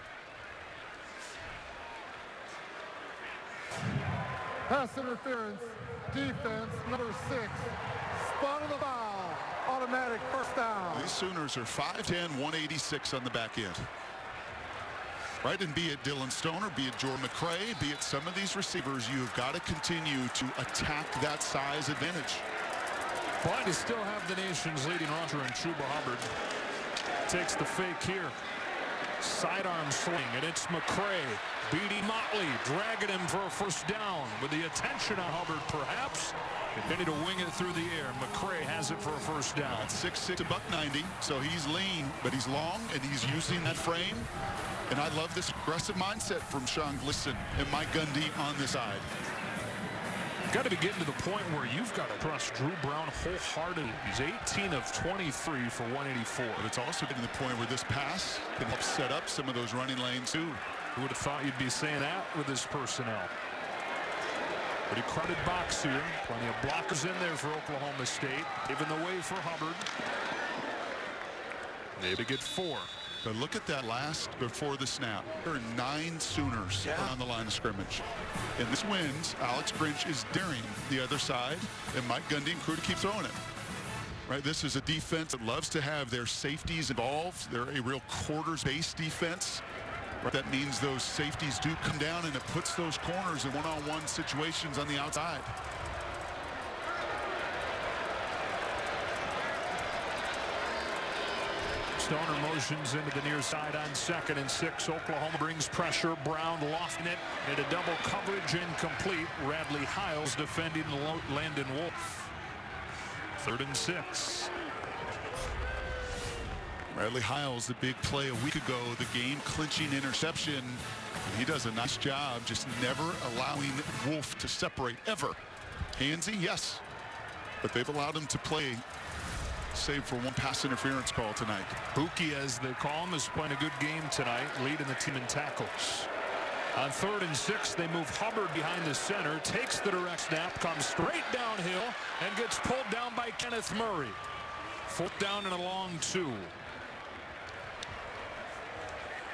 Pass interference, defense number 6. Spot of the foul. Automatic first down. These Sooners are 5'10", 186 on the back end. Right, and be it Dylan Stoner, be it Jordan McCray, be it some of these receivers, you've got to continue to attack that size advantage. But to still have the nation's leading rusher in Chuba Hubbard. Takes the fake here. Sidearm swing, and it's McCray. Beating Motley, dragging him for a first down. With the attention on Hubbard, perhaps. Continue to wing it through the air. McCray has it for a first down. 6'6", $190, so he's lean, but he's long, and he's using that frame. And I love this aggressive mindset from Sean Glisson and Mike Gundy on the side. Got to be getting to the point where you've got to trust Drew Brown wholeheartedly. He's 18 of 23 for 184. But it's also getting to the point where this pass can help set up some of those running lanes too. Who would have thought you'd be saying that with his personnel? Pretty crowded box here. Plenty of blockers in there for Oklahoma State. Giving the way for Hubbard. Maybe get 4. But look at that last before the snap. There are 9 Sooners on the line of scrimmage. And this wins. Alex Grinch is daring the other side, and Mike Gundy and crew to keep throwing it. Right, this is a defense that loves to have their safeties involved. They're a real quarters-based defense. Right, that means those safeties do come down, and it puts those corners in one-on-one situations on the outside. Stoner motions into the near side on 2nd and 6. Oklahoma brings pressure. Brown lofting it into double coverage, incomplete. Radley Hiles defending Landon Wolf. 3rd and 6. Radley Hiles, the big play a week ago, the game-clinching interception. He does a nice job just never allowing Wolf to separate, ever. Handsy, yes, but they've allowed him to play, save for one pass interference call tonight. Buki, as they call him, is playing a good game tonight, leading the team in tackles. On 3rd and 6, they move Hubbard behind the center, takes the direct snap, comes straight downhill, and gets pulled down by Kenneth Murray. 4th down and a long 2.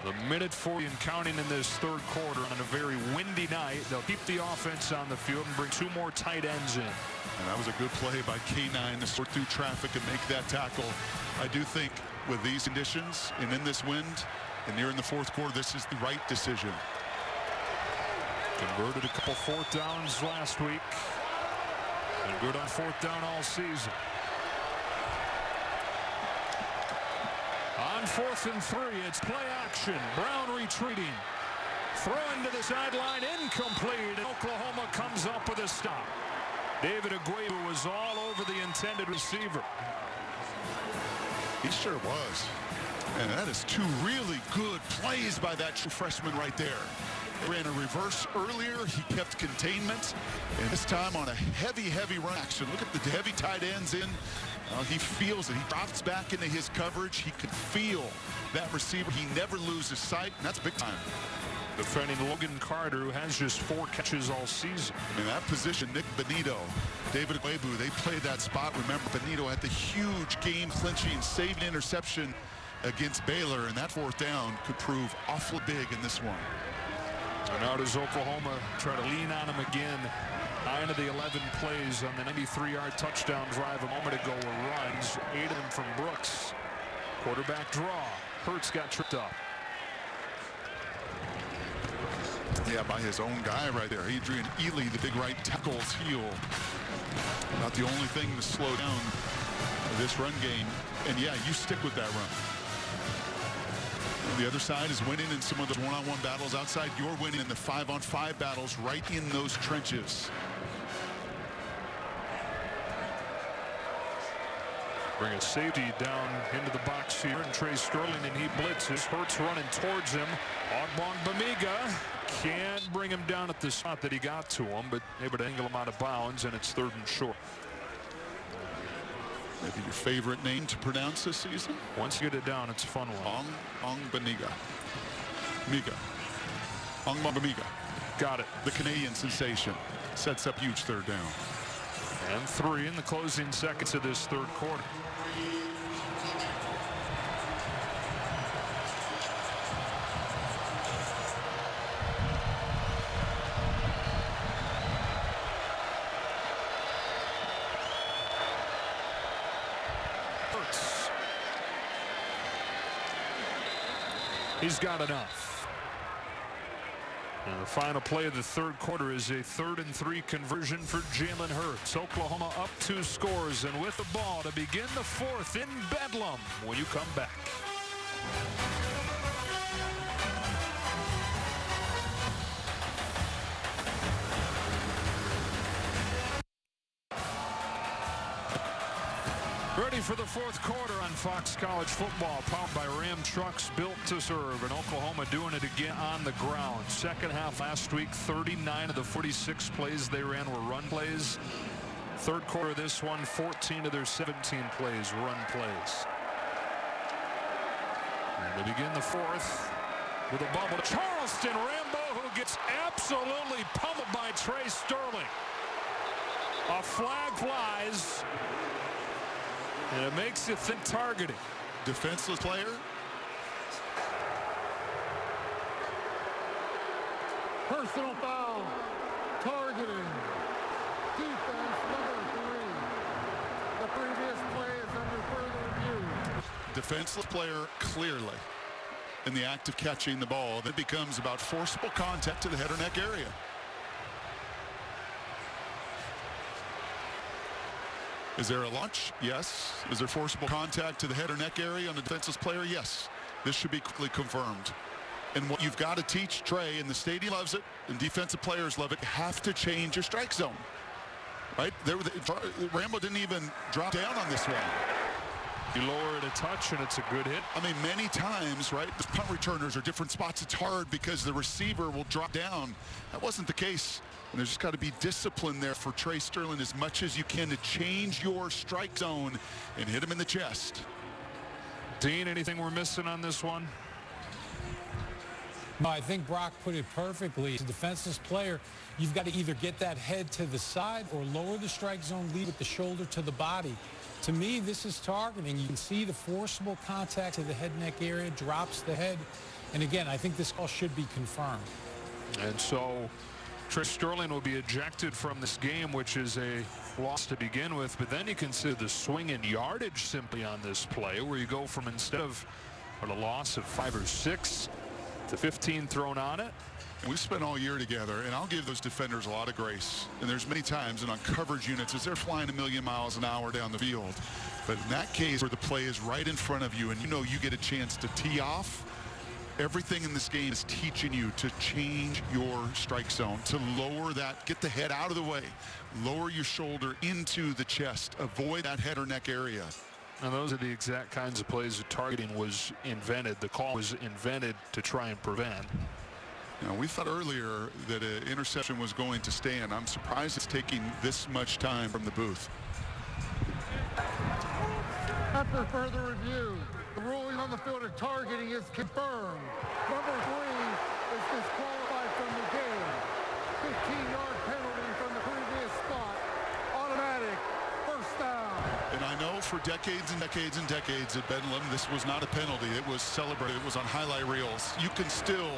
The minute 40 and counting in this 3rd quarter on a very windy night. They'll keep the offense on the field and bring 2 more tight ends in. And that was a good play by K9 to sort through traffic and make that tackle. I do think with these conditions and in this wind and near in the 4th quarter, this is the right decision. Converted a couple 4th downs last week. And good on 4th down all season. On 4th and 3, it's play action. Brown retreating. Throw into the sideline, incomplete. And Oklahoma comes up with a stop. David Aguayo was all over the intended receiver. He sure was. And that is 2 really good plays by that true freshman right there. Ran a reverse earlier. He kept containment. And this time on a heavy run action. Look at the heavy tight ends in. He feels it. He drops back into his coverage. He could feel that receiver. He never loses sight, and that's big time. Defending Logan Carter, who has just 4 catches all season. In that position, Nick Benito, David Webu, they played that spot. Remember, Benito had the huge game-clinching saving interception against Baylor, and that 4th down could prove awfully big in this one. And now does Oklahoma try to lean on him again. 9 of the 11 plays on the 93-yard touchdown drive a moment ago were runs. 8 of them from Brooks. Quarterback draw. Hurts got tripped up. Yeah, by his own guy right there. Adrian Ely, the big right tackle's heel. Not the only thing to slow down this run game. And yeah, you stick with that run. The other side is winning in some of those one-on-one battles outside. You're winning in the 5-on-5 battles right in those trenches. Bring a safety down into the box here, and Trey Sterling, and he blitzes. Hurts running towards him. Ogbongbemiga can't bring him down at the spot that he got to him, but able to angle him out of bounds, and it's 3rd and short. Maybe your favorite name to pronounce this season? Once you get it down, it's a fun one. Ogbongbemiga. Got it. The Canadian sensation sets up huge 3rd down. And 3 in the closing seconds of this 3rd quarter. He's got enough. And the final play of the 3rd quarter is a 3rd and 3 conversion for Jalen Hurts. Oklahoma up 2 scores, and with the ball to begin the 4th in Bedlam when you come back. Ready for the 4th quarter on Fox College Football, powered by Ram Trucks, built to serve. And Oklahoma doing it again on the ground. Second half last week, 39 of the 46 plays they ran were run plays. 3rd quarter this one, 14 of their 17 plays run plays. And they begin the 4th with a bubble. Charleston Rambo, who gets absolutely pummeled by Trey Sterling. A flag flies. And it makes you think targeting. Defenseless player. Personal foul. Targeting. Defense number 3. The previous play is under further review. Defenseless player clearly in the act of catching the ball. That becomes about forcible contact to the head or neck area. Is there a launch? Yes. Is there forcible contact to the head or neck area on the defenseless player? Yes. This should be quickly confirmed. And what you've got to teach Trey, and the stadium loves it, and defensive players love it, you have to change your strike zone. Right? Rambo didn't even drop down on this one. You lower it a touch, and it's a good hit. I mean, many times, right, the punt returners are different spots. It's hard because the receiver will drop down. That wasn't the case. And there's just got to be discipline there for Trey Sterling as much as you can to change your strike zone and hit him in the chest. Dean, anything we're missing on this one? No, I think Brock put it perfectly. As a defenseless player, you've got to either get that head to the side or lower the strike zone, lead with the shoulder to the body. To me, this is targeting. You can see the forcible contact to the head neck area, drops the head. And again, I think this all should be confirmed. And so Trey Sterling will be ejected from this game, which is a loss to begin with. But then you consider the swing in yardage simply on this play, where you go from instead of a loss of 5 or 6 to 15 thrown on it. We've spent all year together, and I'll give those defenders a lot of grace. And there's many times, and on coverage units, as they're flying a million miles an hour down the field. But in that case, where the play is right in front of you, and you know you get a chance to tee off, everything in this game is teaching you to change your strike zone, to lower that, get the head out of the way, lower your shoulder into the chest, avoid that head or neck area. And those are the exact kinds of plays that targeting was invented. The call was invented to try and prevent. Now, we thought earlier that an interception was going to stand. I'm surprised it's taking this much time from the booth. After further review, the ruling on the field of targeting is confirmed. Number 3 is disqualified from the game. 15-yard penalty from the previous spot. Automatic first down. And I know for decades and decades and decades at Bedlam, this was not a penalty. It was celebrated. It was on highlight reels. You can still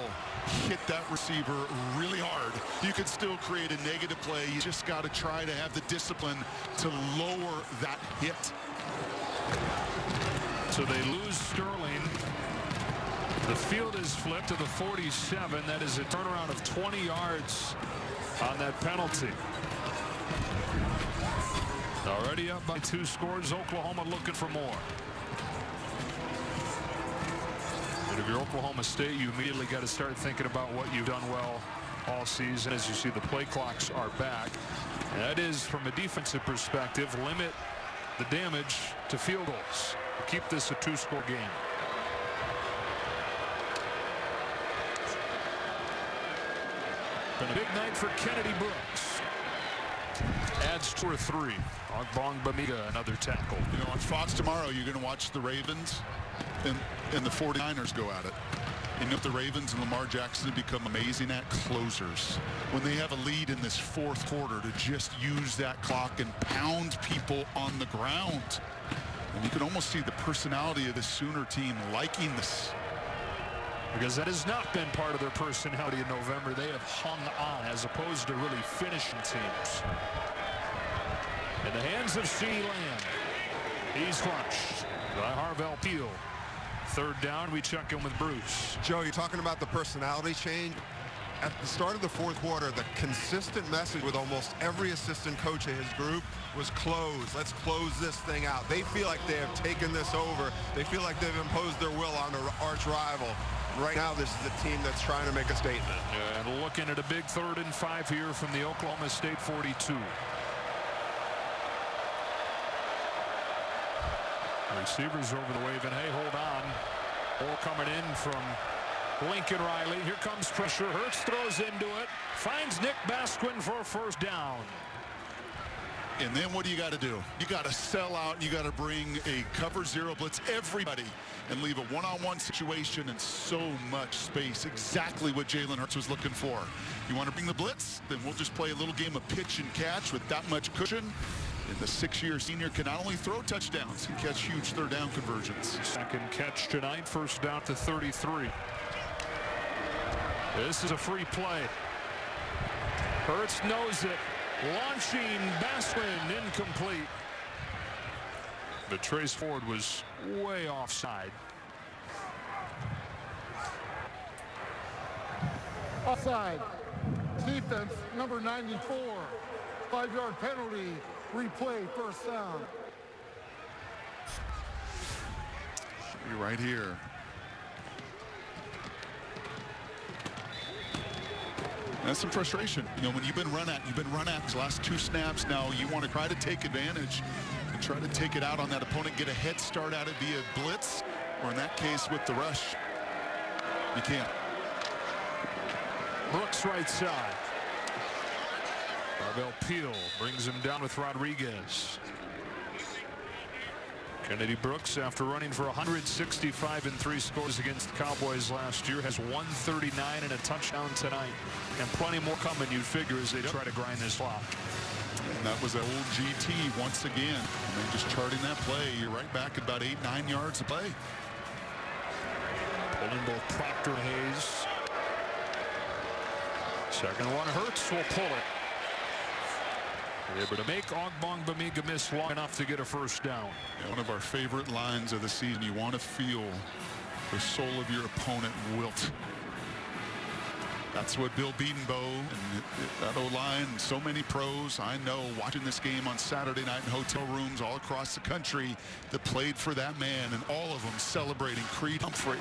hit that receiver really hard. You can still create a negative play. You just got to try to have the discipline to lower that hit. So they lose Sterling. The field is flipped to the 47. That is a turnaround of 20 yards on that penalty. Already up by 2 scores. Oklahoma looking for more. And if you're Oklahoma State, you immediately got to start thinking about what you've done well all season. As you see, the play clocks are back. And that is, from a defensive perspective, limit the damage to field goals. Keep this a 2-score game. Been a big night for Kennedy Brooks. Adds 2 or 3. Ogbong Bamiga, another tackle. You know, on Fox tomorrow, you're going to watch the Ravens and the 49ers go at it. You know, the Ravens and Lamar Jackson have become amazing at closers. When they have a lead in this 4th quarter, to just use that clock and pound people on the ground. And you can almost see the personality of the Sooner team liking this. Because that has not been part of their personality in November. They have hung on as opposed to really finishing teams. In the hands of CeeDee Lamb. He's crushed by Harvell Peel. 3rd down, we check in with Bruce. Joe, you're talking about the personality change. At the start of the 4th quarter, the consistent message with almost every assistant coach of his group was close. Let's close this thing out. They feel like they have taken this over. They feel like they've imposed their will on their arch rival. Right now, this is a team that's trying to make a statement. And looking at a big 3rd and 5 here from the Oklahoma State 42. Receivers over the wave, and hey, hold on. Ball coming in from Lincoln Riley. Here comes pressure. Hurts throws into it. Finds Nick Basquin for a 1st down. And then what do you got to do? You got to sell out. You got to bring a cover 0 blitz everybody and leave a one-on-one situation and so much space. Exactly what Jalen Hurts was looking for. You want to bring the blitz? Then we'll just play a little game of pitch and catch with that much cushion. And the 6-year senior can not only throw touchdowns, he can catch huge 3rd down conversions. 2nd catch tonight. 1st down to 33. This is a free play. Hurts knows it. Launching Basquin, incomplete. But Trace Ford was way offside. Offside. Defense, number 94. 5-yard penalty. Replay, 1st down. You're right here. That's some frustration. You know, when you've been run at these last 2 snaps. Now you want to try to take advantage and try to take it out on that opponent, get a head start at it via blitz, or in that case with the rush. You can't. Brooks right side. Harvell Peel brings him down with Rodriguez. Kennedy Brooks, after running for 165 and 3 scores against the Cowboys last year, has 139 and a touchdown tonight. And plenty more coming, you'd figure, as they try to grind this clock. And that was an old GT once again. And they're just charting that play. You're right back at about 8-9 yards of play. Pulling both Proctor and Hayes. 2nd one, Hurts will pull it. Able to make Ogbong Bamiga miss long enough to get a 1st down. Yeah, one of our favorite lines of the season. You want to feel the soul of your opponent wilt. That's what Bill Bedenbaugh and that O-line, so many pros I know watching this game on Saturday night in hotel rooms all across the country that played for that man, and all of them celebrating Creed Humphrey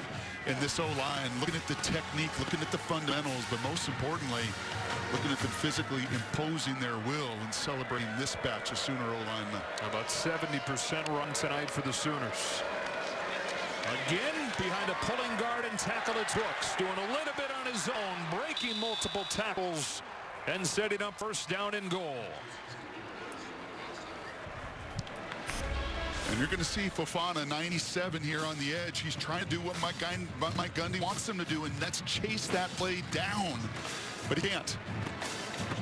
and this O-line, looking at the technique, looking at the fundamentals, but most importantly, looking at them physically imposing their will and celebrating this batch of Sooner O-linemen. About 70% run tonight for the Sooners. Again, behind a pulling guard and tackle at Brooks, doing a little bit on his own, breaking multiple tackles and setting up first down and goal. And you're going to see Fofana, 97 here on the edge. He's trying to do what Mike Gundy wants him to do, and that's chase that play down. But he can't.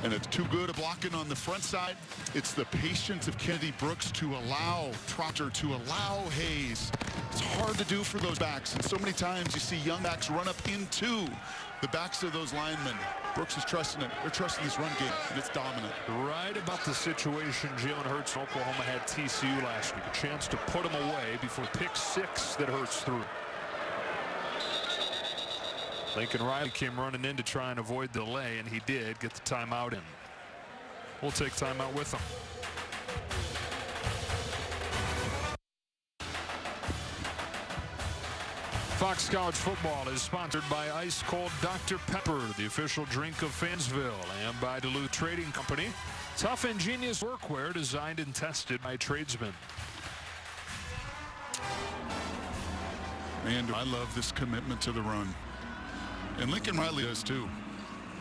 And it's too good a blocking on the front side. It's the patience of Kennedy Brooks to allow Proctor, to allow Hayes. It's hard to do for those backs, and so many times you see young backs run up into the backs of those linemen. Brooks is trusting it. They're trusting this run game, and it's dominant. Right about the situation Jalen Hurts in Oklahoma had TCU last week. A chance to put him away before pick 6 that Hurts threw. Lincoln Riley came running in to try and avoid the delay, and he did get the timeout in. We'll take timeout with him. Fox College Football is sponsored by Ice Cold Dr. Pepper, the official drink of Fayetteville, and by Duluth Trading Company. Tough, ingenious workwear designed and tested by tradesmen. And I love this commitment to the run. And Lincoln Riley does too.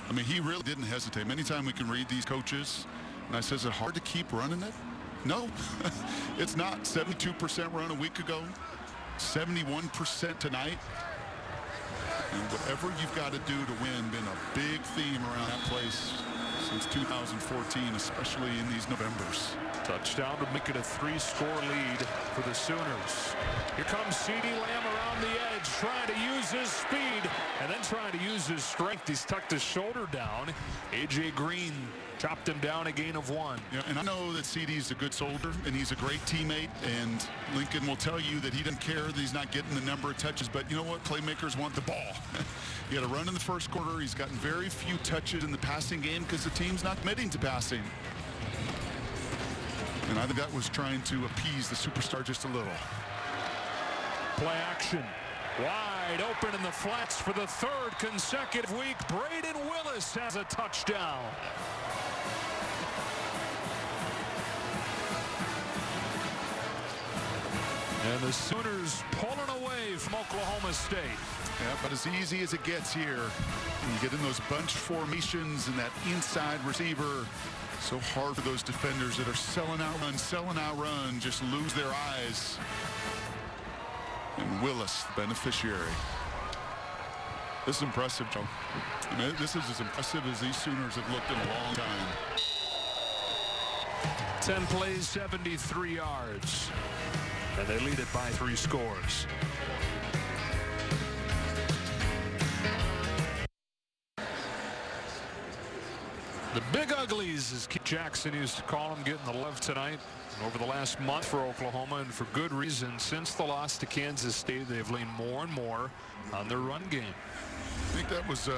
I mean, he really didn't hesitate. Many times we can read these coaches, and I says, is it hard to keep running it? No, it's not. 72% run a week ago, 71% tonight. And whatever you've got to do to win, been a big theme around that place since 2014, especially in these Novembers. Touchdown to make it a 3-score lead for the Sooners. Here comes CeeDee Lamb around the edge, trying to use his speed and then trying to use his strength. He's tucked his shoulder down. A.J. Green chopped him down, a gain of 1. Yeah, and I know that CeeDee's a good soldier and he's a great teammate, and Lincoln will tell you that he doesn't care that he's not getting the number of touches, but you know what? Playmakers want the ball. He had a run in the first quarter. He's gotten very few touches in the passing game because the team's not committing to passing. And I think that was trying to appease the superstar just a little. Play action. Wide open in the flats for the 3rd consecutive week. Braden Willis has a touchdown. And the Sooners pulling away from Oklahoma State. Yeah, but as easy as it gets here, when you get in those bunch formations and that inside receiver, so hard for those defenders that are selling out run, just lose their eyes. And Willis, the beneficiary. This is impressive, Joe. I mean, this is as impressive as these Sooners have looked in a long time. 10 plays, 73 yards. And they lead it by 3 scores. The Big Uglies, as Keith Jackson used to call them, getting the love tonight. Over the last month for Oklahoma, and for good reason. Since the loss to Kansas State, they've leaned more and more on their run game. I think that was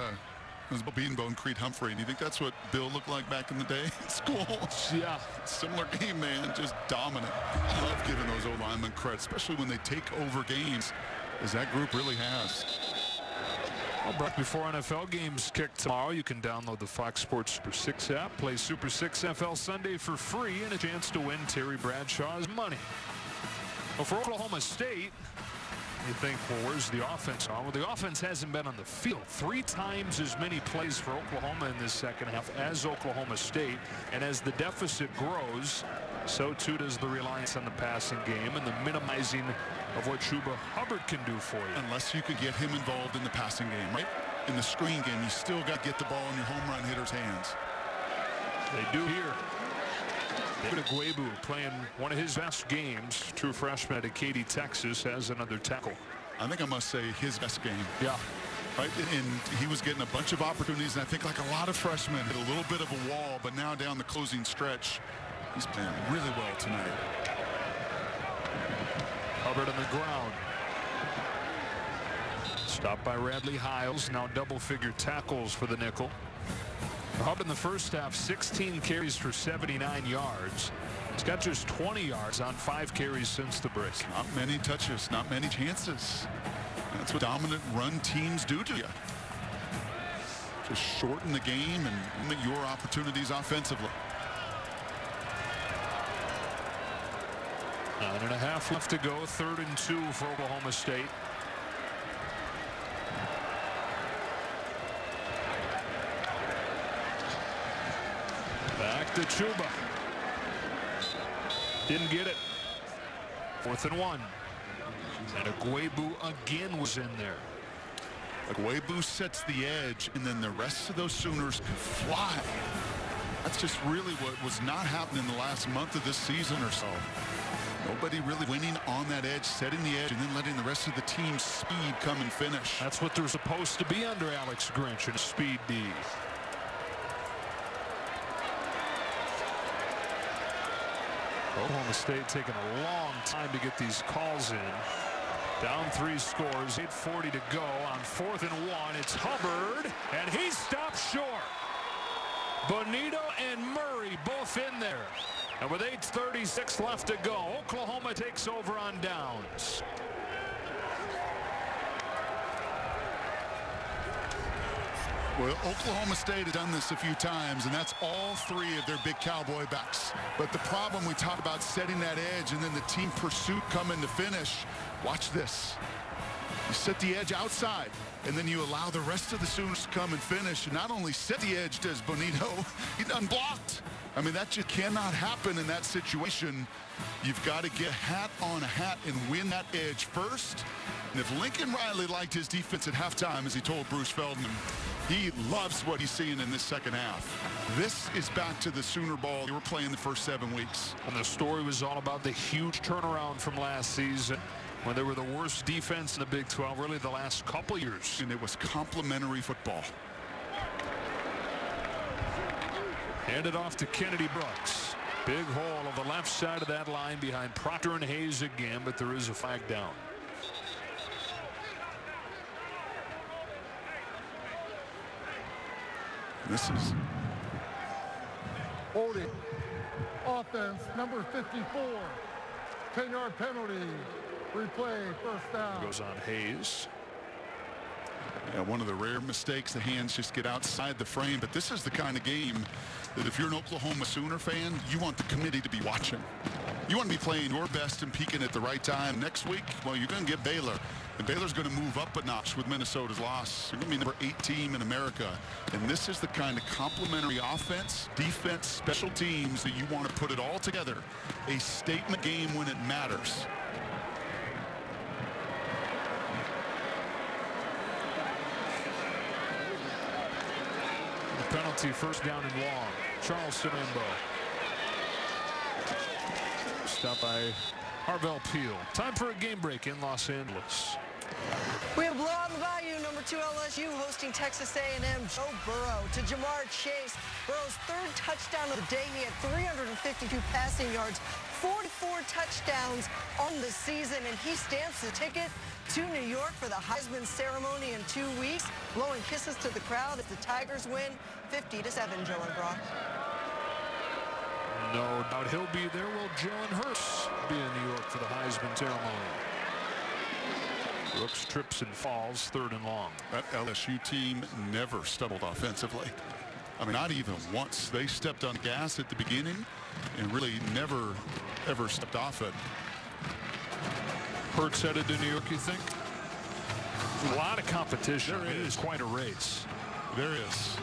Beanbone Creed Humphrey. Do you think that's what Bill looked like back in the day in school? Yeah. Similar game, man. Just dominant. I love giving those old linemen credit, especially when they take over games, as that group really has. Well, Brock, before NFL games kick tomorrow, you can download the Fox Sports Super 6 app, play Super 6 FL Sunday for free, and a chance to win Terry Bradshaw's money. Well, for Oklahoma State, you think, well, where's the offense on? Well, the offense hasn't been on the field. 3 times as many plays for Oklahoma in this second half as Oklahoma State. And as the deficit grows, so too does the reliance on the passing game and the minimizing of what Chuba Hubbard can do for you. Unless you could get him involved in the passing game, right? In the screen game, you still got to get the ball in your home run hitter's hands. They do here. David Agwebu playing one of his best games. True freshman at Katy, Texas, has another tackle. I think I must say his best game. Yeah. Right, and he was getting a bunch of opportunities, and I think like a lot of freshmen hit a little bit of a wall, but now down the closing stretch, he's playing really well tonight. Hubbard on the ground. Stopped by Radley Hiles. Now double-figure tackles for the nickel. Hubbard in the first half, 16 carries for 79 yards. He's got just 20 yards on 5 carries since the break. Not many touches, not many chances. That's what dominant run teams do to you. Just shorten the game and limit your opportunities offensively. 9.5 left to go. 3rd and 2 for Oklahoma State. to Chuba. Didn't get it. 4th and 1. And Agwebu again was in there. Agwebu sets the edge, and then the rest of those Sooners can fly. That's just really what was not happening the last month of this season or so. Nobody really winning on that edge, setting the edge, and then letting the rest of the team's speed come and finish. That's what they're supposed to be under Alex Grinch, and speed D. Oklahoma State taking a long time to get these calls in. Down 3 scores, 8:40 to go on 4th and 1. It's Hubbard, and he stops short. Bonito and Murray both in there. And with 8:36 left to go, Oklahoma takes over on downs. Well, Oklahoma State has done this a few times, and that's all 3 of their big cowboy backs. But the problem, we talk about setting that edge and then the team pursuit coming to finish. Watch this. You set the edge outside, and then you allow the rest of the Sooners to come and finish. And not only set the edge does Bonito, he's unblocked. I mean, that just cannot happen in that situation. You've got to get hat on hat and win that edge first. And if Lincoln Riley liked his defense at halftime, as he told Bruce Feldman, he loves what he's seeing in this second half. This is back to the Sooner ball they were playing the first 7 weeks. And the story was all about the huge turnaround from last season, when they were the worst defense in the Big 12, really the last couple years. And it was complimentary football. Handed off to Kennedy Brooks. Big hole on the left side of that line behind Proctor and Hayes again, but there is a flag down. This is holding. Offense, number 54. 10-yard penalty. Replay, first down. Goes on Hayes. Yeah, one of the rare mistakes, the hands just get outside the frame. But this is the kind of game that if you're an Oklahoma Sooner fan, you want the committee to be watching. You want to be playing your best and peaking at the right time. Next week, well, you're going to get Baylor. And Baylor's going to move up a notch with Minnesota's loss. They're going to be number 8 team in America. And this is the kind of complementary offense, defense, special teams that you want to put it all together. A statement game when it matters. The penalty, first down and long. Charles Sinembo. Stopped by Harvell Peel. Time for a game break in Los Angeles. We have Blow on the Bayou, number 2 LSU hosting Texas A&M. Joe Burrow to Jamar Chase. Burrow's 3rd touchdown of the day. He had 352 passing yards, 44 touchdowns on the season, and he stamps the ticket to New York for the Heisman ceremony in 2 weeks, blowing kisses to the crowd as the Tigers win 50-7, Joe and Brock. No doubt he'll be there. Will Jalen Hurts be in New York for the Heisman ceremony? Brooks trips and falls, 3rd and long. That LSU team never stumbled offensively. I mean, not even once. They stepped on gas at the beginning and really never, ever stepped off it. Hurts headed to New York, you think? A lot of competition. It is quite a race. There is.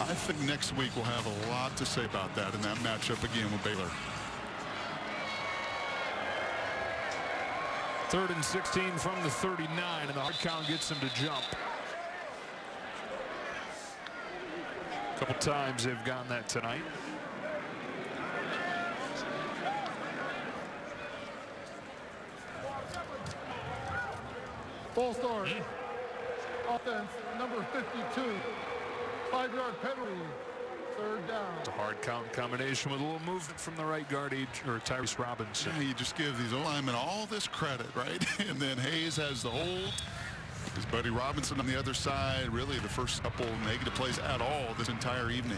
I think next week we'll have a lot to say about that in that matchup again with Baylor. 3rd and 16 from the 39, and the hard count gets him to jump. A couple times they've gotten that tonight. Full start. Offense, number 52. 5-yard penalty. 3rd down. It's a hard count combination with a little movement from the right guard, Tyrese Robinson. Yeah, you just give these O-linemen all this credit, right? And then Hayes has the hold. His buddy Robinson on the other side, really the first couple negative plays at all this entire evening.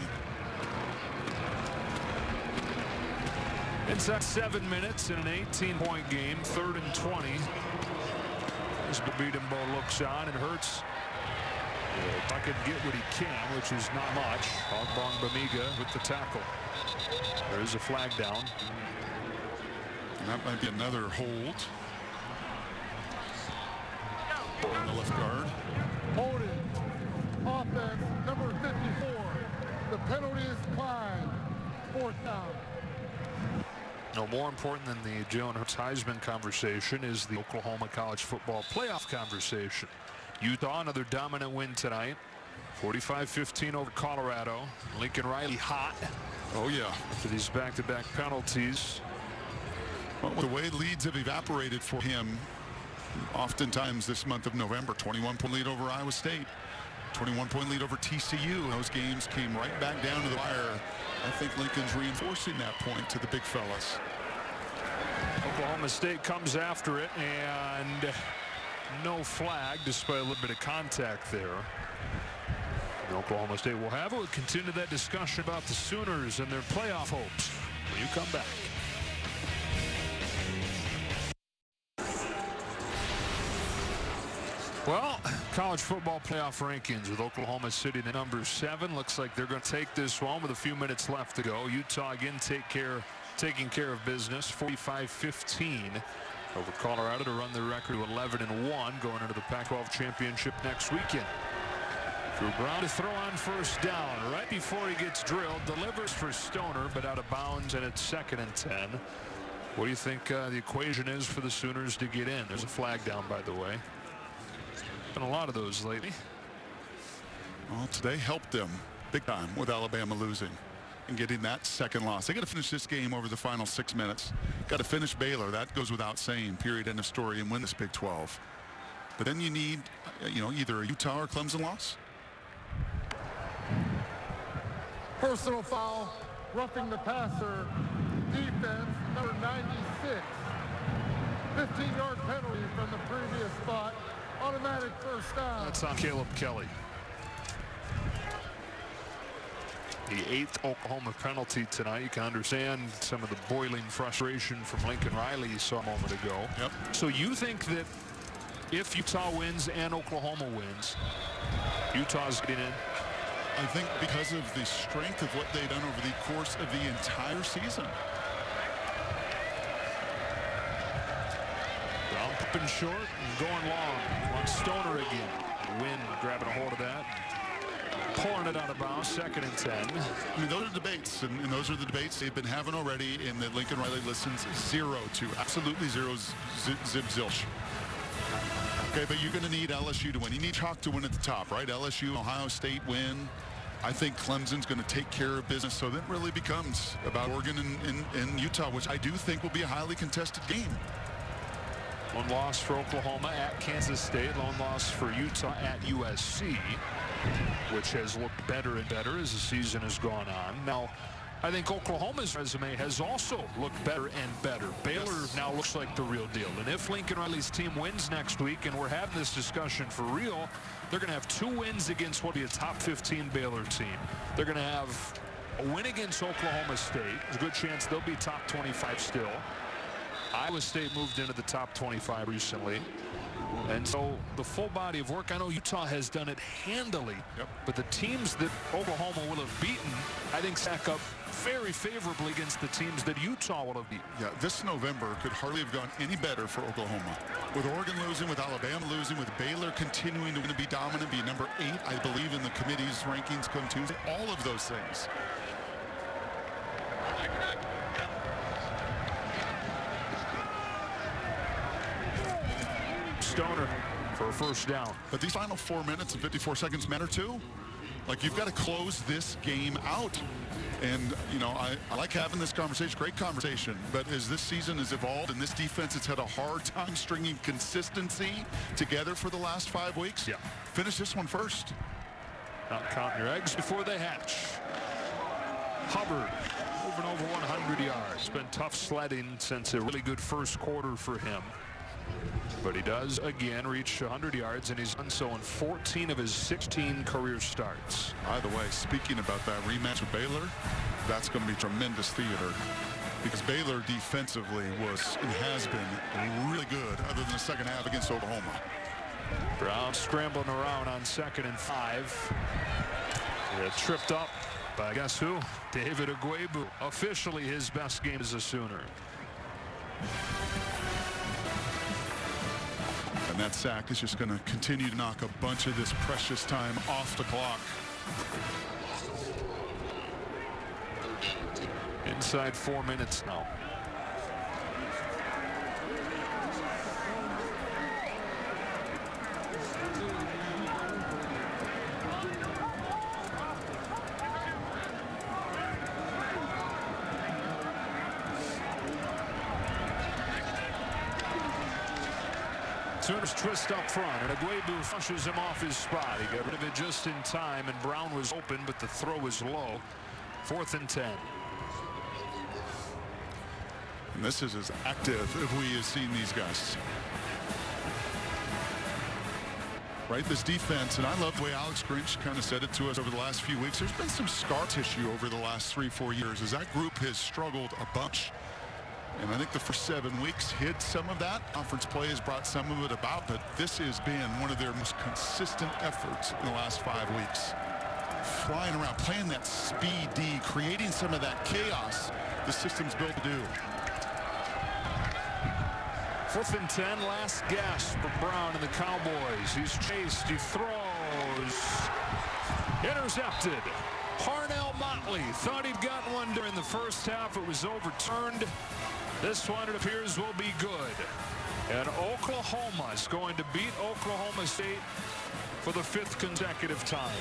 Inside 7 minutes in an 18-point game, 3rd and 20. As Beatembo looks on and Hurts. If I could get what he can, which is not much. Ogbong Bamiga with the tackle. There is a flag down. And that might be another hold. On the left guard. Holding. Offense, number 54. The penalty is declined. 4th down. No more important than the Jalen Hurts Heisman conversation is the Oklahoma College Football Playoff conversation. Utah, another dominant win tonight. 45-15 over Colorado. Lincoln Riley hot. Oh, yeah. After these back-to-back penalties. Well, the way leads have evaporated for him oftentimes this month of November. 21-point lead over Iowa State. 21-point lead over TCU. Those games came right back down to the wire. I think Lincoln's reinforcing that point to the big fellas. Oklahoma State comes after it, and no flag despite a little bit of contact there. And Oklahoma State will have it. We'll continue that discussion about the Sooners and their playoff hopes when you come back. Well, college football playoff rankings with Oklahoma City the number 7. Looks like they're going to take this one with a few minutes left to go. Utah again taking care of business. 45-15 over Colorado to run their record to 11-1 going into the Pac-12 championship next weekend. Drew Brown to throw on first down right before he gets drilled. Delivers for Stoner, but out of bounds, and it's 2nd and 10. What do you think the equation is for the Sooners to get in? There's a flag down, by the way. Been a lot of those lately. Well, today helped them big time with Alabama losing and getting that second loss. They got to finish this game over the final 6 minutes. Got to finish Baylor. That goes without saying. Period. End of story. And win this Big 12. But then you need, either a Utah or Clemson loss. Personal foul, roughing the passer, defense, number 96. 15-yard penalty from the previous spot. Automatic first down. That's on Caleb Kelly. The 8th Oklahoma penalty tonight. You can understand some of the boiling frustration from Lincoln Riley you saw a moment ago. Yep. So you think that if Utah wins and Oklahoma wins, Utah's getting in? I think because of the strength of what they've done over the course of the entire season. Brown popping short and going long. On Stoner again. Wynn grabbing a hold of that. Pouring it out of bounds. 2nd and 10. I mean, those are debates, and those are the debates they've been having already, and that Lincoln Riley listens zero to. Absolutely zero, zip, zilch. Okay, but you're going to need LSU to win. You need Chalk to win at the top, right? LSU, Ohio State win. I think Clemson's going to take care of business. So that really becomes about Oregon and Utah, which I do think will be a highly contested game. One loss for Oklahoma at Kansas State. Lone loss for Utah at USC, which has looked better and better as the season has gone on. Now, I think Oklahoma's resume has also looked better and better. Baylor now looks like the real deal. And if Lincoln Riley's team wins next week, and we're having this discussion for real, they're going to have 2 wins against what will be a top 15 Baylor team. They're going to have a win against Oklahoma State. There's a good chance they'll be top 25 still. Iowa State moved into the top 25 recently. And so the full body of work, I know Utah has done it handily, but the teams that Oklahoma will have beaten, I think, stack up very favorably against the teams that Utah will have beaten. Yeah, this November could hardly have gone any better for Oklahoma. With Oregon losing, with Alabama losing, with Baylor continuing to be dominant, be number 8, I believe, in the committee's rankings come Tuesday. All of those things. Stoner for a first down. But these final 4 minutes and 54 seconds matter too. Like, you've got to close this game out. And, I like having this conversation, great conversation. But as this season has evolved and this defense has had a hard time stringing consistency together for the last 5 weeks, finish this one first. Not counting your eggs before they hatch. Hubbard moving over 100 yards. It's been tough sledding since a really good first quarter for him. But he does again reach 100 yards, and he's done so in 14 of his 16 career starts. By the way, speaking about that rematch with Baylor, that's going to be tremendous theater, because Baylor defensively was and has been really good other than the second half against Oklahoma. Brown scrambling around on 2nd and 5. Tripped up by guess who? David Agwebu. Officially his best game as a Sooner. And that sack is just going to continue to knock a bunch of this precious time off the clock. Inside 4 minutes now. Sooners twist up front, and Aguebu flushes him off his spot. He got rid of it just in time, and Brown was open, but the throw was low. 4th and 10. And this is as active as we have seen these guys. Right, this defense, and I love the way Alex Grinch kind of said it to us over the last few weeks. There's been some scar tissue over the last 3-4 years as that group has struggled a bunch. And I think the first 7 weeks hid some of that. Conference play has brought some of it about, but this has been one of their most consistent efforts in the last 5 weeks. Flying around, playing that speed D, creating some of that chaos the system's built to do. 4th and 10, last gasp for Brown and the Cowboys. He's chased, he throws. Intercepted. Parnell Motley thought he'd gotten one during the first half. It was overturned. This one, it appears, will be good. And Oklahoma is going to beat Oklahoma State for the 5th consecutive time.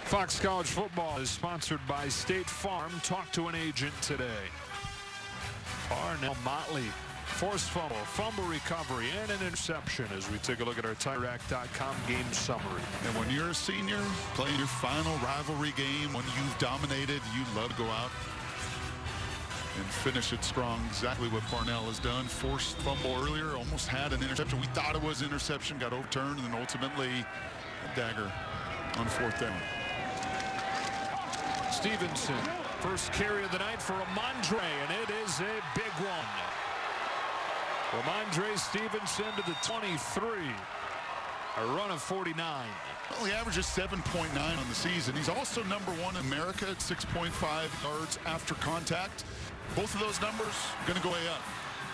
Fox College Football is sponsored by State Farm. Talk to an agent today. Parnell Motley, forced fumble recovery, and an interception as we take a look at our TireRack.com game summary. And when you're a senior playing your final rivalry game, when you've dominated, you love to go out and finish it strong. Exactly what Parnell has done. Forced fumble earlier, almost had an interception. We thought it was an interception, got overturned, and then ultimately a dagger on 4th down. Stevenson, first carry of the night for Ramondre, and it is a big one. Ramondre Stevenson to the 23. A run of 49. Well, he averages 7.9 on the season. He's also #1 in America at 6.5 yards after contact. Both of those numbers going to go way up.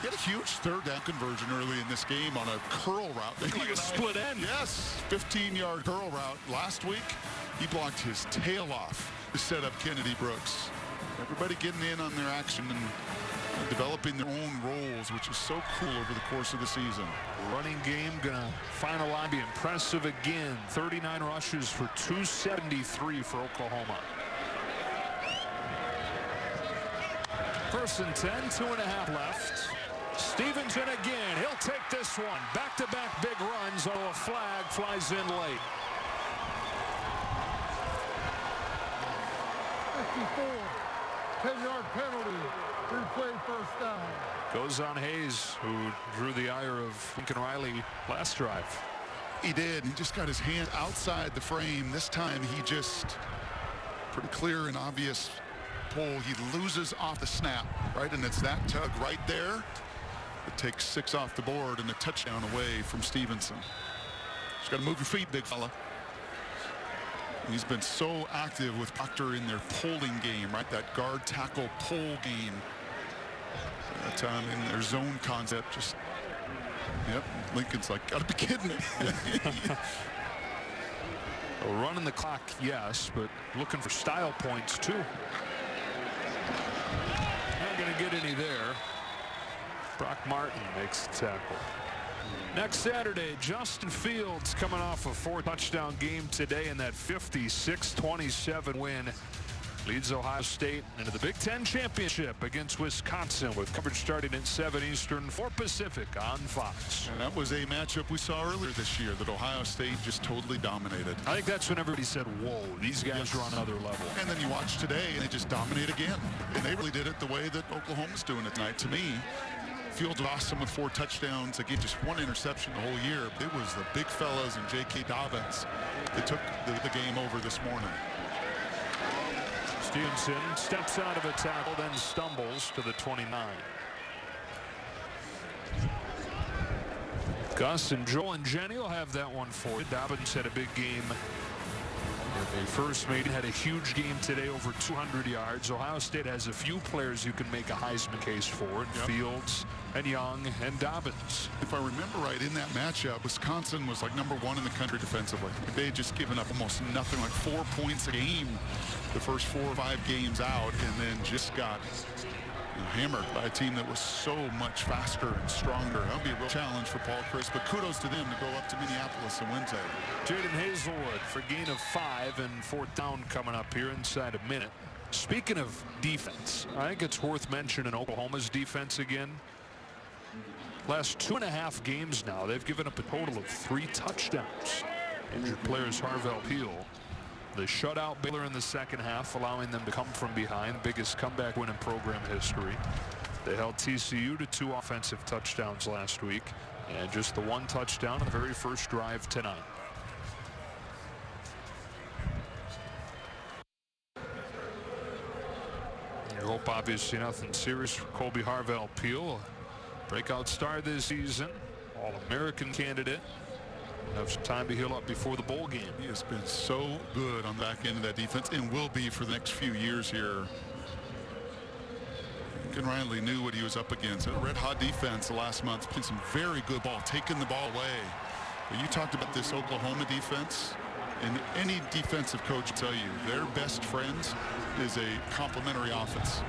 He had a huge 3rd down conversion early in this game on a curl route. Like a split end. Yes, 15-yard curl route. Last week, he blocked his tail off to set up Kennedy Brooks. Everybody getting in on their action and developing their own roles, which is so cool over the course of the season. Running game gonna finally be impressive again. 39 rushes for 273 for Oklahoma. 1st and 10, 2.5 left. Stevenson again. He'll take this one. Back-to-back big runs, although a flag flies in late. 54, 10-yard penalty, replay 1st down. Goes on Hayes, who drew the ire of Lincoln Riley last drive. He did. He just got his hand outside the frame. This time he just pretty clear and obvious pull. He loses off the snap, right? And it's that tug right there that takes 6 off the board and a touchdown away from Stevenson. Just got to move your feet, big fella. He's been so active with Proctor in their polling game, right? That guard tackle pull game. That time in their zone concept, just, yep, Lincoln's like, gotta be kidding me. Well, running the clock, yes, but looking for style points, too. Not gonna get any there. Brock Martin makes the tackle. Next Saturday, Justin Fields coming off a 4-touchdown game today in that 56-27 win. Leads Ohio State into the Big Ten Championship against Wisconsin, with coverage starting at 7 Eastern, 4 Pacific on Fox. And that was a matchup we saw earlier this year that Ohio State just totally dominated. I think that's when everybody said, whoa, these guys are on another level. And then you watch today and they just dominate again. And they really did it the way that Oklahoma's doing it tonight. To me, Fields was awesome with 4 touchdowns. Again, just 1 interception the whole year. It was the big fellas and J.K. Dobbins that took the game over this morning. Stevenson steps out of a tackle, then stumbles to the 29. Gus and Joel and Jenny will have that one for you. Dobbins had a big game They first had a huge game today, over 200 yards. Ohio State has a few players you can make a Heisman case for, Fields and Young and Dobbins. If I remember right, in that matchup, Wisconsin was like #1 in the country defensively. They had just given up almost nothing, like 4 points a game the first 4 or 5 games out, and then just got hammered by a team that was so much faster and stronger. That'll be a real challenge for Paul Chryst, but kudos to them to go up to Minneapolis and win today. Jaden Hazelwood for a gain of 5 and 4th down coming up here inside a minute. Speaking of defense, I think it's worth mentioning Oklahoma's defense again. Last 2.5 games now, they've given up a total of 3 touchdowns. Injured players Harvell Peel. They shut out Baylor in the second half, allowing them to come from behind. Biggest comeback win in program history. They held TCU to 2 offensive touchdowns last week, and just the 1 touchdown on the very first drive tonight. You hope obviously nothing serious for Colby Harvell Peel. Breakout star this season, All-American candidate. Have some time to heal up before the bowl game. He has been so good on the back end of that defense and will be for the next few years here. Lincoln Riley knew what he was up against. A red-hot defense the last month, playing some very good ball, taking the ball away. But you talked about this Oklahoma defense, and any defensive coach will tell you their best friend is a complementary offense.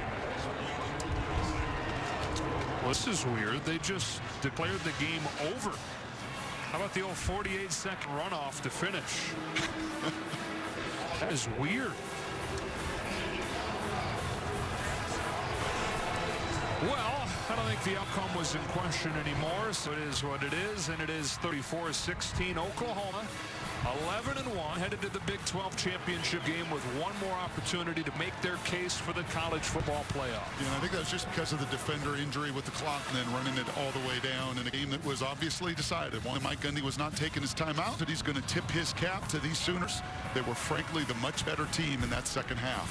Well, this is weird. They just declared the game over. How about the old 48-second runoff to finish? That is weird. Well, I don't think the outcome was in question anymore, so it is what it is, and it is 34-16 Oklahoma. 11-1, headed to the Big 12 championship game with one more opportunity to make their case for the college football playoff. Yeah, I think that was just because of the defender injury with the clock and then running it all the way down in a game that was obviously decided. While Mike Gundy was not taking his time out, that he's going to tip his cap to these Sooners. They were frankly the much better team in that second half.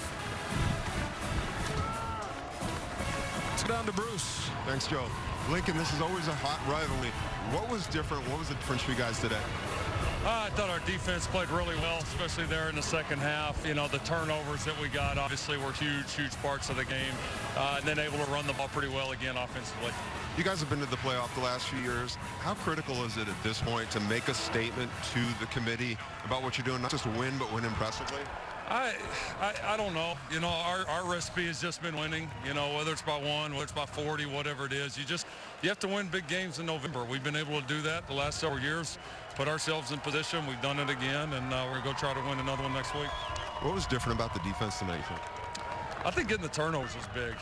Let's go down to Bruce. Thanks, Joe. Lincoln, this is always a hot rivalry. What was different? What was the difference for you guys today? I thought our defense played really well, especially there in the second half. You know, the turnovers that we got obviously were huge parts of the game. And then able to run the ball pretty well again offensively. You guys have been to the playoff the last few years. How critical is it at this point to make a statement to the committee about what you're doing, not just win, but win impressively? I don't know. You know, our recipe has just been winning, you know, whether it's by 1, whether it's by 40, whatever it is. You have to win big games in November. We've been able to do that the last several years, put ourselves in position. We've done it again, and we're going to go try to win another one next week. What was different about the defense tonight, you think? I think getting the turnovers was big,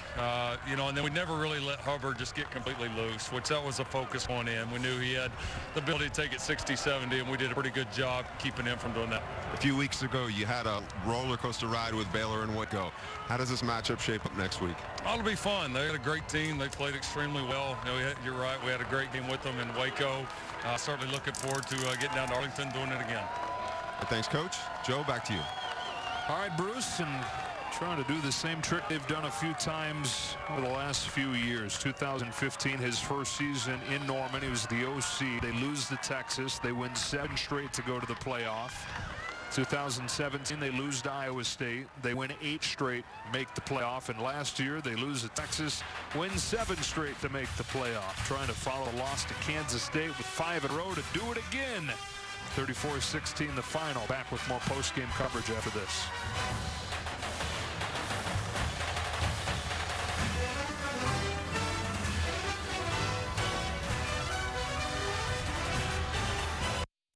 you know, and then we never really let Hubbard just get completely loose, which that was a focus going in. We knew he had the ability to take it 60-70, and we did a pretty good job keeping him from doing that. A few weeks ago, you had a roller coaster ride with Baylor and Waco. How does this matchup shape up next week? Oh, it'll be fun. They had a great team. They played extremely well. You know, you're right. We had a great game with them in Waco. Certainly looking forward to getting down to Arlington, doing it again. Thanks, Coach. Joe, back to you. All right, Bruce, and trying to do the same trick they've done a few times over the last few years. 2015, his first season in Norman. He was the OC. They lose to Texas. They win 7 straight to go to the playoff. 2017, they lose to Iowa State. They win 8 straight, make the playoff. And last year, they lose to Texas, win 7 straight to make the playoff. Trying to follow a loss to Kansas State with 5 in a row to do it again. 34-16 the final. Back with more post-game coverage after this.